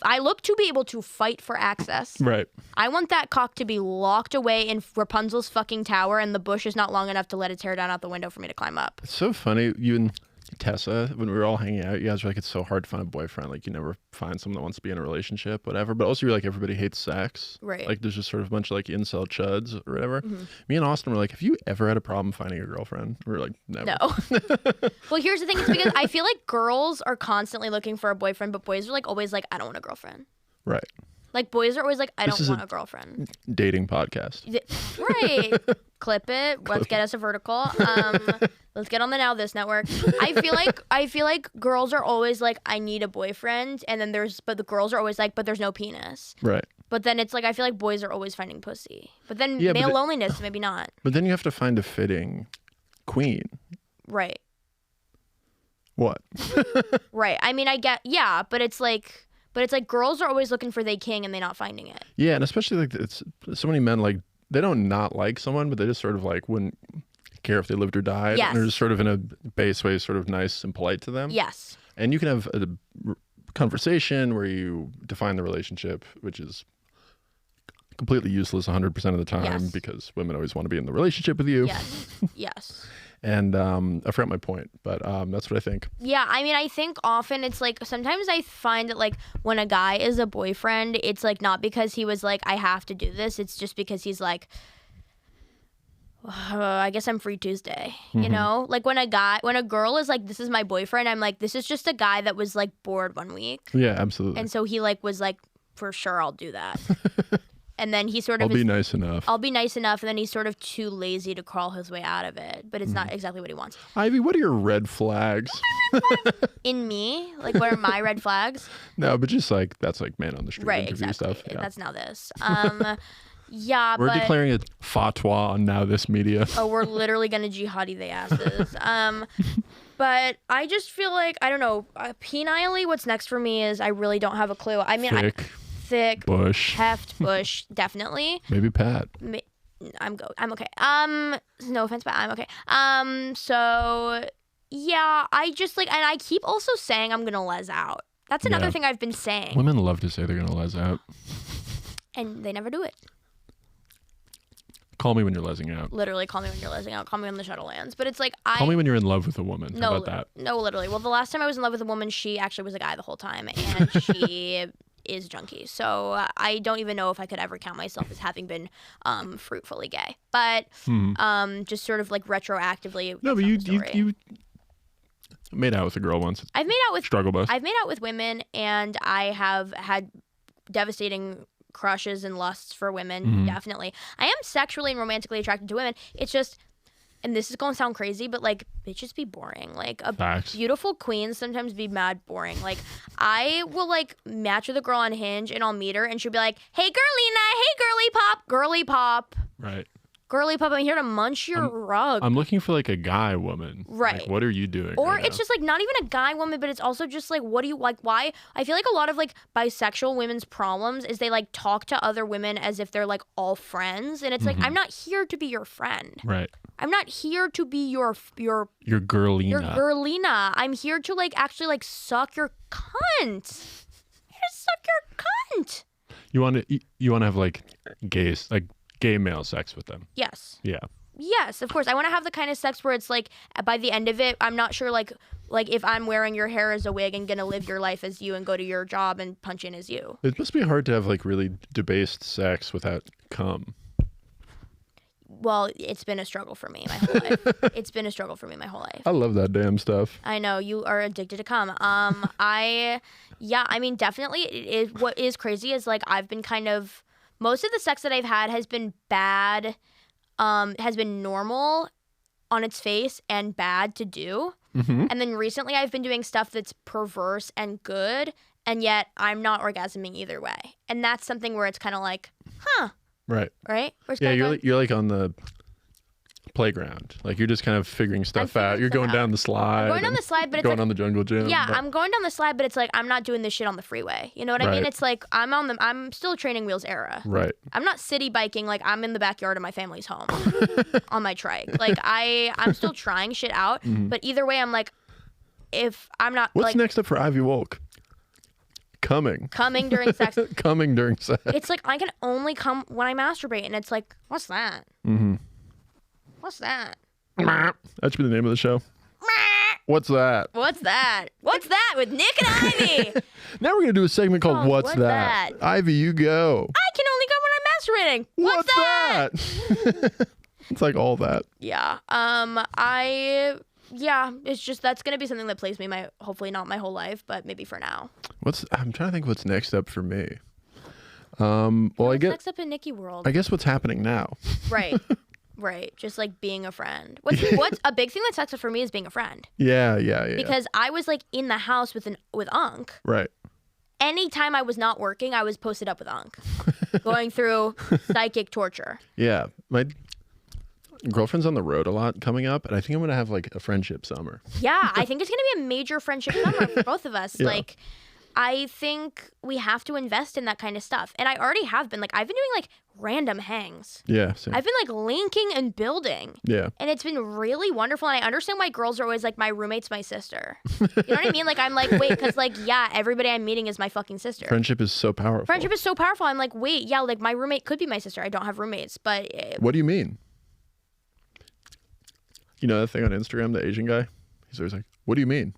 I look to be able to fight for access. Right. I want that cock to be locked away in Rapunzel's fucking tower, and the bush is not long enough to let it tear down out the window for me to climb up. It's so funny. You and Tessa, when we were all hanging out, you guys were like, it's so hard to find a boyfriend. Like, you never find someone that wants to be in a relationship, whatever. But also, you're like, everybody hates sex. Right. Like, there's just sort of a bunch of like incel chuds or whatever. Me and Austin were like, have you ever had a problem finding a girlfriend? We were like, never. No. Well, here's the thing. It's because I feel like girls are constantly looking for a boyfriend, but boys are like always like, I don't want a girlfriend. Right. Like, boys are always like, I This don't is want a a girlfriend. Dating podcast. Right. Clip it. Let's get us a vertical. Let's get on the Now This network. I feel like girls are always like, I need a boyfriend, and then but the girls are always like, but there's no penis. Right. But then it's like, I feel like boys are always finding pussy. But then Yeah, but male it- loneliness, maybe not. But then you have to find a fitting queen. Right. What? Right. I mean, but it's like girls are always looking for they king and they not finding it. Yeah, and especially like it's so many men like they don't not like someone, but they just sort of like wouldn't care if they lived or died. Yes. And they're just sort of in a base way, sort of nice and polite to them. Yes. And you can have a conversation where you define the relationship, which is completely useless 100% of the time Yes. because women always want to be in the relationship with you. Yes. Yes. And I forgot my point, but that's what I think. Yeah, I mean, I think often it's like sometimes I find that like when a guy is a boyfriend, it's like not because he was like, I have to do this. It's just because he's like, I guess I'm free Tuesday. You know, like when a girl is like, this is my boyfriend, I'm like, this is just a guy that was like bored one week. Yeah, absolutely. And so he like was like, for sure, I'll do that. And then he sort of I'll be nice enough. I'll be nice enough, and then he's sort of too lazy to crawl his way out of it. But it's not exactly what he wants. Ivy, what are your red flags? In me, like, what are my red flags? No, but just like that's like man on the street Right, interview exactly. stuff. Yeah. That's Now This. Yeah, We're but declaring a fatwa on Now This media. we're literally gonna jihadi the asses. But I just feel like I don't know. Penile, what's next for me is I really don't have a clue. I mean, thick, Bush, heft, bush, definitely. maybe Pat. I'm okay. No offense, but I'm okay. So yeah, I just like, and I keep also saying I'm gonna les out. That's another Yeah. thing I've been saying, Women love to say they're gonna les out. and they never do it. Call me when you're lesing out. Literally, call me when you're lesing out. Call me when the shuttle lands. But it's like Call me when you're in love with a woman. no, How about that? no, literally. Well, the last time I was in love with a woman, she actually was a guy the whole time, and she is junkie. So I don't even know if I could ever count myself as having been fruitfully gay. But just sort of like retroactively. No, but that's not the story. you made out with a girl once. I've made out with Struggle bus. I've made out with women, and I have had devastating crushes and lusts for women. Definitely, I am sexually and romantically attracted to women. It's just, and this is gonna sound crazy, but like bitches be boring. Like a Facts. beautiful queen sometimes be mad boring. Like I will like match with a girl on Hinge, and I'll meet her, and she'll be like, "Hey, girlina, hey, girly pop, Right. girly pop. I'm here to munch your rug." I'm looking for like a guy woman. Right. Like, what are you doing? Or right it's now? just like not even a guy woman, but it's also just like, what do you like? Why? I feel like a lot of like bisexual women's problems is they like talk to other women as if they're like all friends, and it's like, I'm not here to be your friend. right. I'm not here to be your Your girlina. your girlina. I'm here to like actually like suck your cunt. I'm here to suck your cunt. You want to have like gay male sex with them. Yes. Yeah. Yes, of course. I want to have the kind of sex where it's like by the end of it, I'm not sure like if I'm wearing your hair as a wig and gonna live your life as you and go to your job and punch in as you. It must be hard to have like really debased sex without cum. Well, it's been a struggle for me my whole life. It's been a struggle for me my whole life. I love that damn stuff. I know you are addicted to cum. I mean, definitely. What is crazy is like I've been kind of most of the sex that I've had has been bad, has been normal, on its face and bad to do. And then recently I've been doing stuff that's perverse and good, and yet I'm not orgasming either way. And that's something where it's kind of like, Right. right? Where it's Yeah, kinda you're like on the playground. Like you're just kind of figuring stuff figuring out. You're stuff going out. down the slide. going down and the slide, but it's going like, on the jungle gym. yeah, but- I'm going down the slide, but it's like I'm not doing this shit on the freeway. You know what I mean? Right. It's like I'm still training wheels era. Right. I'm not city biking like I'm in the backyard of my family's home on my trike. Like I'm still trying shit out, but either way, I'm like, if I'm not What's like next up for Ivy Wolk? Coming during sex, during sex. it's like I can only come when I masturbate, and it's like, what's that? What's that? That should be the name of the show. What's that? What's that? What's that with Nick and Ivy? Now we're gonna do a segment called Oh, What's what's that? that? Ivy, you go. I can only come when I'm masturbating. What's that? that? It's like all that. Yeah. It's just that's gonna be something that plays me hopefully not my whole life, but maybe for now. I'm trying to think what's next up for me. Well, I guess Next up in Nikki world. what's happening now. Right. Right. Just like being a friend. What's a big thing that sucks for me is being a friend. Yeah. Because I was like in the house with Unk. Right. Anytime I was not working, I was posted up with Unk. Going through psychic torture. Yeah. My girlfriend's on the road a lot coming up, and I think I'm gonna have like a friendship summer. Yeah, I think it's gonna be a major friendship summer for both of us. Yeah. Like, I think we have to invest in that kind of stuff, and I already have been. Like, I've been doing like random hangs. Yeah. Same. I've been like linking and building, Yeah. and it's been really wonderful. And I understand why girls are always like, my roommate's my sister. You know what I mean? Like, I'm like, wait, because like, yeah, everybody I'm meeting is my fucking sister. Friendship is so powerful. Friendship is so powerful. I'm like, wait, yeah, like my roommate could be my sister. I don't have roommates, but What do you mean? You know that thing on Instagram, the Asian guy? He's always like, "What do you mean?"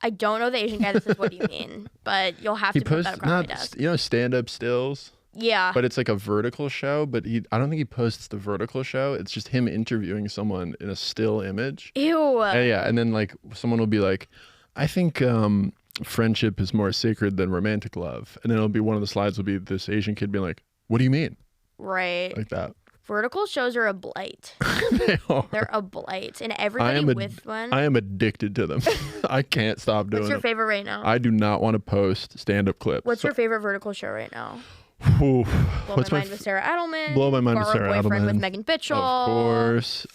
I don't know the Asian guy that says, "What do you mean?" But you'll have He to put posts that across my desk. stand-up stills, Yeah. but it's like a vertical show. But I don't think he posts the vertical show. It's just him interviewing someone in a still image. Ew. And then like someone will be like, "I think friendship is more sacred than romantic love," and then it'll be one of the slides will be this Asian kid being like, "What do you mean?" Right. Like that. Vertical shows are a blight. They are. They're a blight. And everybody with one. I am addicted to them. I can't stop doing What's your it. favorite right now? I do not want to post stand-up clips. What's your favorite vertical show right now? Ooh, Blow what's My my Mind with Sarah Edelman. Blow My Mind with Borrow Sarah Boyfriend Edelman. with Megan Bitchell. Of course.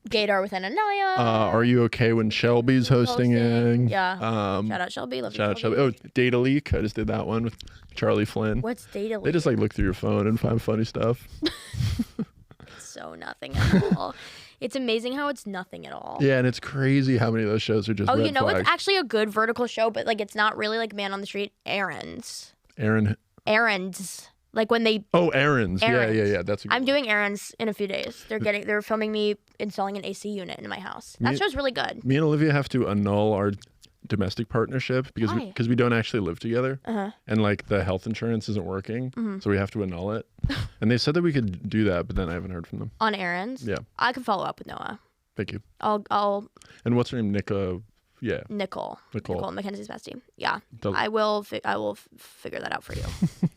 Gaydar with Anaya. Are You Okay When Shelby's hosting? Yeah. Um, Shout out Shelby. Love you, shout out Shelby. Oh, Data Leak. I just did that one with Charlie Flynn. What's Data They Leak? just like look through your phone and find funny stuff. So nothing at all. It's amazing how it's nothing at all. Yeah, and it's crazy how many of those shows are just red You know flags. it's actually a good vertical show, but like it's not really like Man on the Street errands. Errands. Like when they Errands. Errands. Yeah. That's a good I'm one. doing errands in a few days. They're filming me installing an AC unit in my house. That show's really good. Me and Olivia have to annul our domestic partnership because Why? we don't actually live together, and like the health insurance isn't working, so we have to annul it. And they said that we could do that, but then I haven't heard from them. On errands. Yeah. I can follow up with Noah. Thank you. I'll And what's her name? Nicole. Yeah. Nicole. Nicole. Mackenzie's bestie. Yeah. The- I will figure that out for you.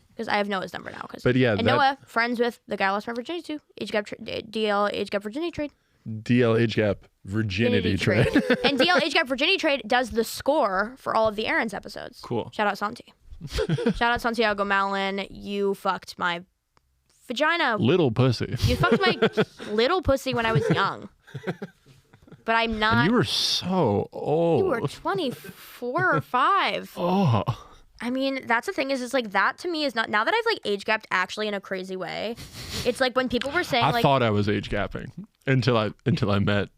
Because I have Noah's number now. But yeah, and Noah, friends with the guy I lost my virginity to. DL Age Gap Virginity Trade. DL Age Gap Virginity Trade. And DL Age Gap Virginity Trade does the score for all of the errands episodes. Cool. Shout out Santi. Shout out Santiago Malin. You fucked my vagina. Little pussy. You fucked my little pussy when I was young. But I'm not. And you were so old. You were 24 or 5. Oh. I mean, that's the thing is like that to me is not, now that I've like age gapped actually in a crazy way, it's like when people were saying I like, thought I was age gapping until I met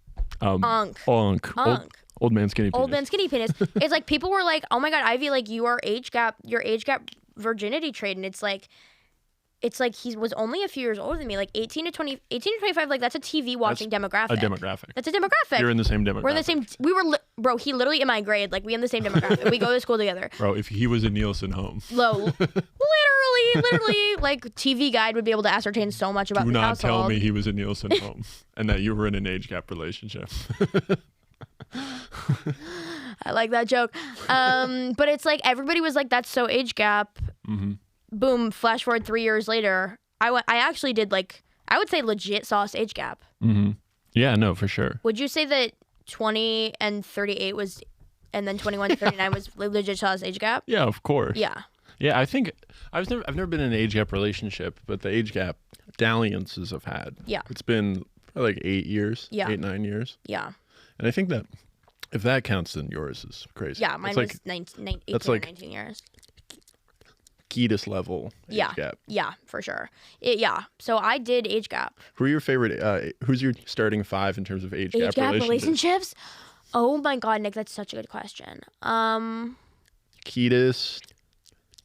Unk. Old man skinny penis. Old man skinny penis. It's like people were like, oh my God, Ivy, like your age gap virginity trade. And it's like he was only a few years older than me, like 18 to 25, like that's a TV watching demographic. A demographic. That's a demographic. You're in the same demographic. We're in the same, bro, he literally in my grade, like we in the same demographic. We go to school together. Bro, if he was a Nielsen home. Literally, like TV Guide would be able to ascertain so much about Do the not household. tell me he was a Nielsen home and that you were in an age gap relationship. I like that joke. But it's like everybody was like, that's so age gap. Mm-hmm. Boom, flash forward 3 years later. I actually did like, I would say legit sauce age gap. Mm-hmm. Yeah, no, for sure. Would you say that 20 and 38 was, and then 21 to 39 was legit Shaw's age gap? Yeah, of course. Yeah. Yeah, I think I've never been in an age gap relationship, but the age gap dalliances I've had. Yeah. It's been like 8 years. Yeah. 8-9 years. Yeah. And I think that if that counts, then yours is crazy. Yeah, mine It's was like 18 that's or like- 19 years. Ketis level age Yeah. gap. Yeah, for sure. Yeah. So I did age gap. Who are your favorite? Who's your starting five in terms of age, Age gap relationships? relationships? Oh my God, Nick, that's such a good question. Ketis,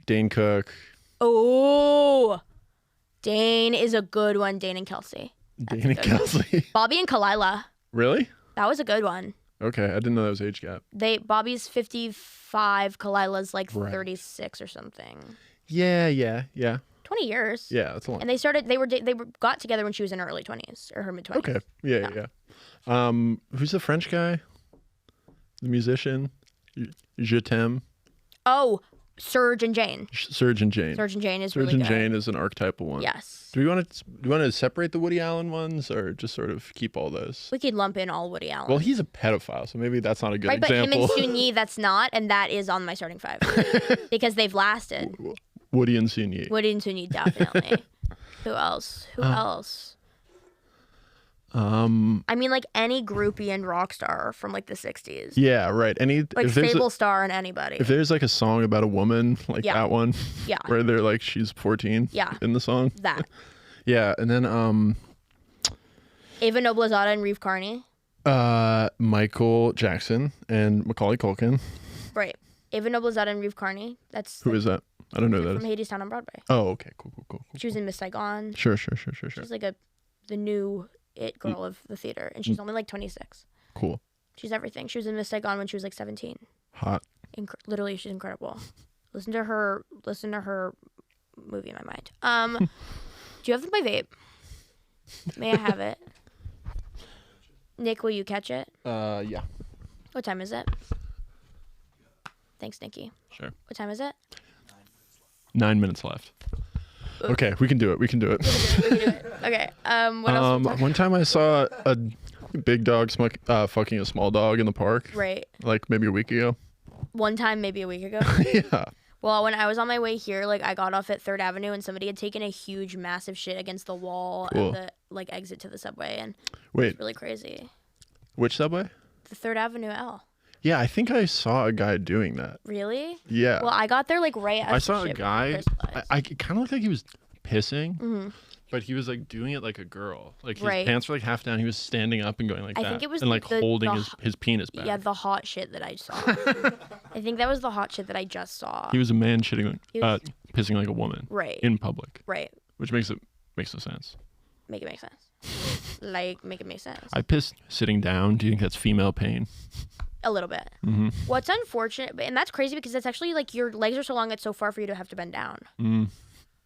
Dane Cook, Oh, Dane is a good one. Dane and Kelsey. Dane and Kelsey. Bobby and Kalila. Really? That was a good one. Okay, I didn't know that was age gap. Bobby's 55, Kalila's like Right. 36 or something. Yeah. 20 years. Yeah, that's a long. And they got together when she was in her early 20s or her mid 20s. Okay. Yeah. Who's the French guy? The musician? Je t'aime. Oh, Serge and Jane. Surgeon Jane. Serge and Jane is Surgeon really good. Jane is an archetypal one. Yes. Do you want to separate the Woody Allen ones, or just sort of keep all those? We could lump in all Woody Allen. Well, he's a pedophile, so maybe that's not a good right, but him example. and Soon Yi, that's not, and that is on my starting five because they've lasted. Woody and Soon Yi. Woody and Soon Yi, definitely. Who else? I mean, like any groupie and rock star from like the 60s. Yeah, right. Like if there's Sable Star and anybody. if there's like a song about a woman, like Yeah. that one, Yeah. where they're like she's 14, Yeah. in the song, That. yeah, and then Ava Noblezada and Reeve Carney. Michael Jackson and Macaulay Culkin. Right. Ava Noblezada and Reeve Carney. That's Who is that? I don't know who that from is. Hadestown on Broadway. Oh, okay, cool. She was in Miss Saigon. Sure. She's like the new it girl of the theater, and she's only like 26. Cool, She's everything. She was in Miss Saigon when she was like 17. hot. Literally, she's incredible. Listen to her movie in my mind. Do you have my vape? May I have it? Nick, will you catch it? Yeah, What time is it? Thanks, Nikki. sure. What time is it? 9 minutes left. Okay, we can do it. Okay. What else? One time I saw a big dog fucking a small dog in the park, Right. like maybe a week ago. One time, maybe a week ago. Yeah. Well, when I was on my way here, like I got off at 3rd Avenue and somebody had taken a huge, massive shit against the wall Cool. at the like exit to the subway, and Wait, it's really crazy. which subway? The 3rd Avenue L. Yeah, I think I saw a guy doing that. Really? Yeah. Well, I got there like right as I the saw a shit guy. crystallized. I it kind of looked like he was pissing, but he was like doing it like a girl. Like his Right. pants were like half down. He was standing up and going like I that, think it was and like the- holding the- his penis back. Yeah, the hot shit that I saw. I think that was the hot shit that I just saw. He was a man shitting, He was- pissing like a woman, Right. in public, Right. which makes no sense. Make it make sense. Like, make it make sense. I pissed sitting down. Do you think that's female pain? A little bit. What's unfortunate, and that's crazy because it's actually like your legs are so long, it's so far for you to have to bend down.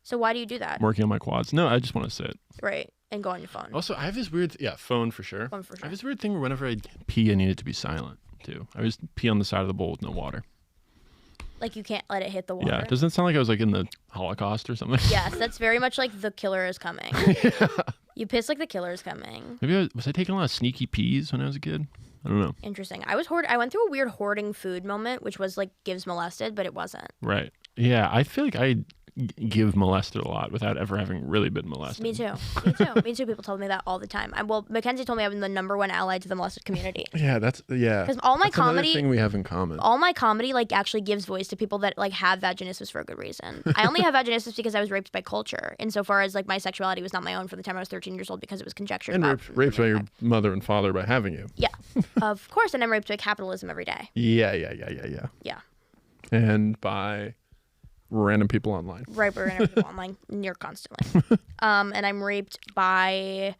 So why do you do that? I'm working on my quads. No, I just want to sit. Right. And go on your phone. Also, I have this weird, phone for sure. Phone for I sure. have this weird thing where whenever I pee, I need it to be silent too. I just pee on the side of the bowl with no water. Like you can't let it hit the water. Yeah, doesn't it sound like I was like in the Holocaust or something? Yes, that's very much like the killer is coming. You piss like the killer is coming. Maybe was I taking a lot of sneaky peas when I was a kid? I don't know. Interesting. I went through a weird hoarding food moment, which was like Gives molested, but it wasn't. Right. Yeah, I feel like I give molested a lot without ever having really been molested. Me too. Me too. People told me that all the time. Well, Mackenzie told me I'm the #1 ally to the molested community. Yeah, that's 'Cause all my that's another comedy- thing we have in common. All my comedy like actually gives voice to people that like have vaginismus for a good reason. I only have vaginismus because I was raped by culture, insofar as like my sexuality was not my own from the time I was 13 years old because it was conjectured and about. raped by your mother and father by having you. Yeah, of course, and I'm raped by capitalism every day. Yeah. Yeah, And by random people online. right. We're in people online near constantly. And I'm raped by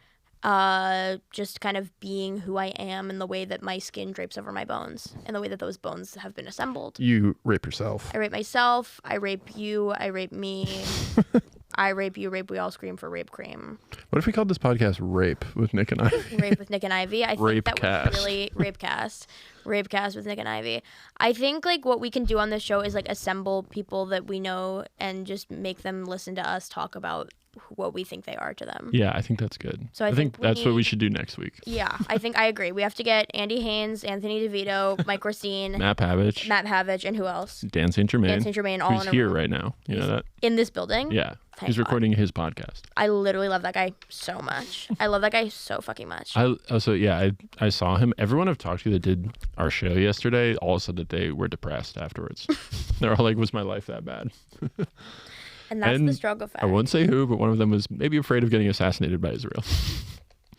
just kind of being who I am and the way that my skin drapes over my bones and the way that those bones have been assembled. You rape yourself. I rape myself. I rape you. I rape me. I rape you. Rape. We all scream for rape cream. What if we called this podcast Rape with Nick and Ivy? Rape with Nick and Ivy. I think Rape that cast. would really Rapecast with Nick and Ivy. I think like what we can do on this show is like assemble people that we know and just make them listen to us talk about what we think they are to them. Yeah, I think that's good. So I think think that's what we- we should do next week. Yeah, I agree. We have to get Andy Haynes, Anthony DeVito, Mike Racine, Matt Pavich, Matt Havich, and who else? Dan St. Germain, Dan St. Germain, all who's in a here room. right now. You know that? In this building. Yeah. Thank He's God. recording his podcast. I literally love that guy so much. I love that guy so fucking much. I saw him. Everyone I've talked to that did our show yesterday all said that they were depressed afterwards. They're all like, was my life that bad? And that's and the struggle fact. I won't say who, but one of them was maybe afraid of getting assassinated by Israel.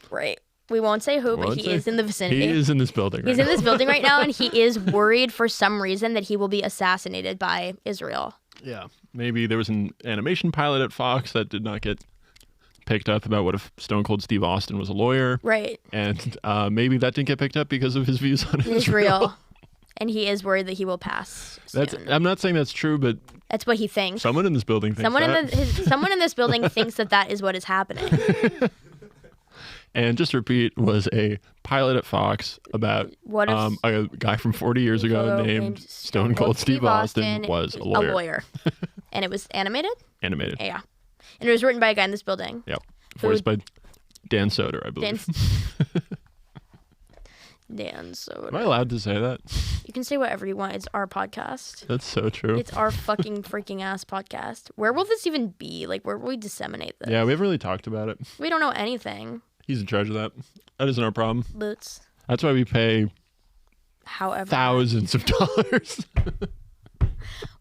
Right. We won't say who, but Won't he say- is in the vicinity. He is in this building He's right in this building right now, and he is worried for some reason that he will be assassinated by Israel. Yeah. Maybe there was an animation pilot at Fox that did not get picked up about what if Stone Cold Steve Austin was a lawyer. Right. And maybe that didn't get picked up because of his views on Israel. Israel. And he is worried that he will pass soon. I'm not saying that's true, but That's what he thinks. someone in this building thinks Someone that. someone in this building thinks that is what is happening. And just to repeat, was a pilot at Fox about What if a guy from 40 years ago named Stone Cold Steve Austin was a lawyer. And it was animated? Animated. Yeah. And it was written by a guy in this building. Yep. Voiced by Dan Soder, I believe. Dan Soder. Am I allowed to say that? You can say whatever you want. It's our podcast. That's so true. It's our fucking freaking ass podcast. Where will this even be? Like, where will we disseminate this? Yeah, we haven't really talked about it. We don't know anything. He's in charge of that. That isn't our problem. Boots. That's why we pay However. thousands of dollars.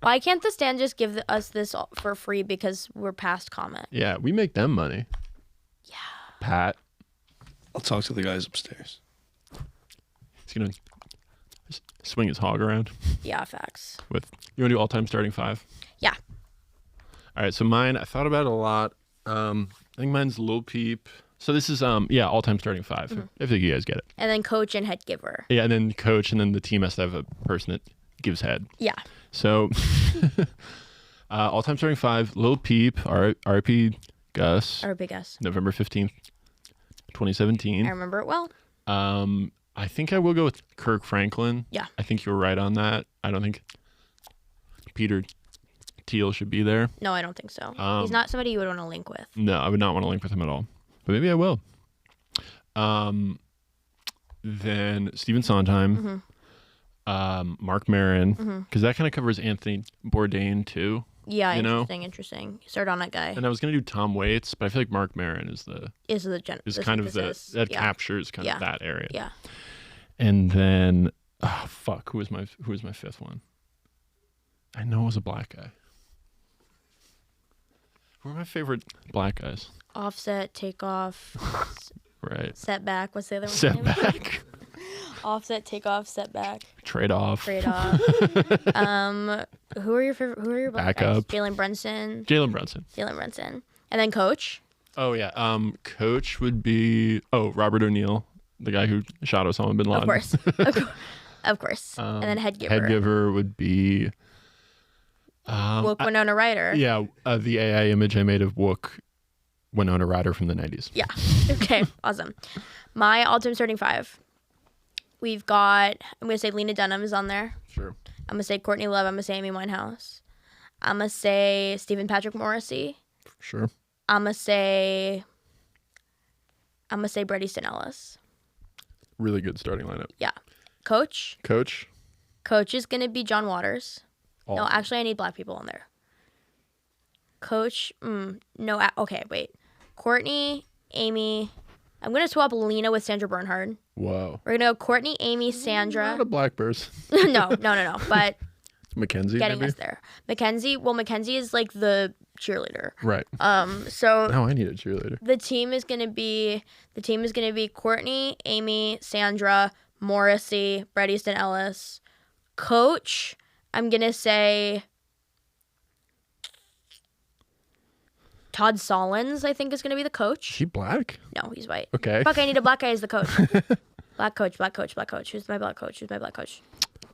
Why can't the stand just give us this for free because we're past comment? Yeah, we make them money. Yeah. Pat, I'll talk to the guys upstairs. he's going to swing his hog around Yeah, facts. with, you want to do all-time starting five? Yeah. All right, so mine, I thought about it a lot. I think mine's Lil Peep. So this is, all-time starting five. Mm-hmm. I think you guys get it. And then coach and head giver. Yeah, and then coach, and then the team has to have a person that gives head. Yeah. So, all-time starting five, Lil Peep, RIP Gus, Or big S. November 15th, I 2017. remember it well. I think I will go with Kirk Franklin. Yeah. I think you're right on that. I don't think Peter Thiel should be there. No, I don't think so. Um, He's not somebody you would want to link with. No, I would not want to link with him at all. But maybe I will. Then Stephen Sondheim, Mark Maron, because that kind of covers Anthony Bourdain too. Yeah, you know? interesting. Start on that guy. And I was gonna do Tom Waits, but I feel like Mark Maron is the kind of the synthesis. that Yeah. captures kind Yeah. of that area. Yeah. And then, who was my fifth one? I know it was a black guy. Who are my favorite black guys? Offset, takeoff, Right. setback. What's the other one? Setback. Offset, takeoff, setback, Trade off. trade off. Who are your favorite? Who are your black guys? Backup. Jalen Brunson. Jalen Brunson. And then coach. Oh yeah. Coach would be Robert O'Neill, the guy who shot Osama bin Laden. Of course. Of course. And then head giver. Head giver would be Woke Winona Ryder. yeah, the AI image I made of Wook Winona Ryder from the 90s. Yeah. Okay. Awesome. My all-time starting five. We've got. I'm gonna say Lena Dunham is on there. Sure. I'm gonna say Courtney Love. I'm gonna say Amy Winehouse. I'm gonna say Stephen Patrick Morrissey. Sure. I'm gonna say Bret Easton Ellis. Really good starting lineup. Yeah. Coach. Coach. Coach is gonna be John Waters. All No, actually, I need black people on there. Coach. No. Okay. Wait. Courtney. Amy. I'm gonna swap Lena with Sandra Bernhard. Whoa. We're gonna go Courtney, Amy, Sandra. Not a black person. no. But Mackenzie, getting maybe? us there. Mackenzie. Well, Mackenzie is like the cheerleader. Right. So Now I need a cheerleader. the team is gonna be Courtney, Amy, Sandra, Morrissey, Bret Easton Ellis. Coach, I'm gonna say Todd Solondz, I think, is gonna be the Is coach. he black? No, he's white. Okay. Fuck, I need a black guy as the coach. Black coach. Who's my black coach?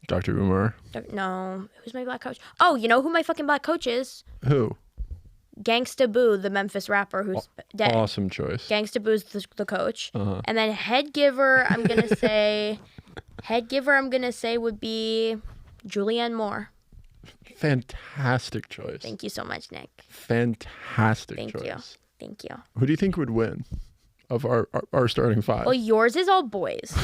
Dr. Umar. No, who's my black coach? Oh, you know who my fucking black coach is? Who? Gangsta Boo, the Memphis rapper who's dead. Awesome choice. Gangsta Boo's the coach. And then head giver, I'm going to say would be Julianne Moore. Fantastic choice. Thank you so much, Nick. Fantastic Thank choice. you. Thank you. Who do you think would win of our starting 5? Well, yours is all boys.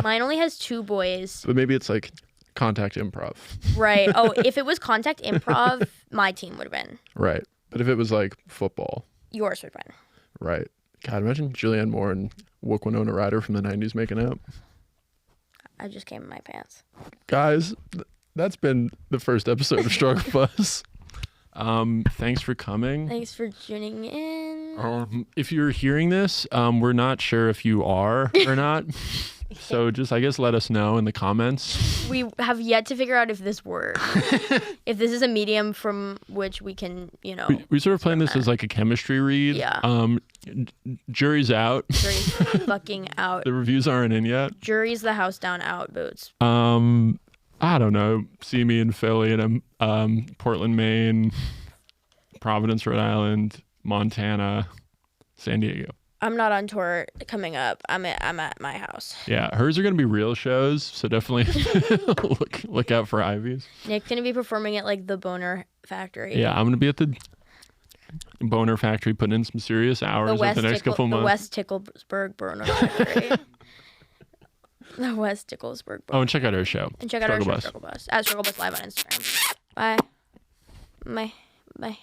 Mine only has 2 boys. But maybe it's like contact improv. Right. Oh, if it was contact improv, my team would win. Right. But if it was like football. Yours would win. Right. God, imagine Julianne Moore and Wook Winona Ryder from the 90s making out. I just came in my pants. Guys, that's been the first episode of Struggle Bus. Thanks for coming. Thanks for tuning in. If you're hearing this, we're not sure if you are or not. So just, I guess, let us know in the comments. We have yet to figure out if this works. If this is a medium from which we can, We sort of plan this as like a chemistry read. Yeah. Jury's out. Jury's fucking out. The reviews aren't in yet. Jury's the house down out, Boots. I don't know. See me in Philly and Portland, Maine, Providence, Rhode Island, Montana, San Diego. I'm not on tour coming up. I'm at my house. Yeah, hers are going to be real shows, so definitely look out for Ivy's. Nick's going to be performing at like the Boner Factory. Yeah, I'm going to be at the Boner Factory putting in some serious hours over the next couple months. The West Ticklesburg Boner Factory. The West Ticklesburg Boner. Oh, and check out our show. And check out our show, Struggle Bus. At Struggle Bus Live on Instagram. Bye. Bye. Bye.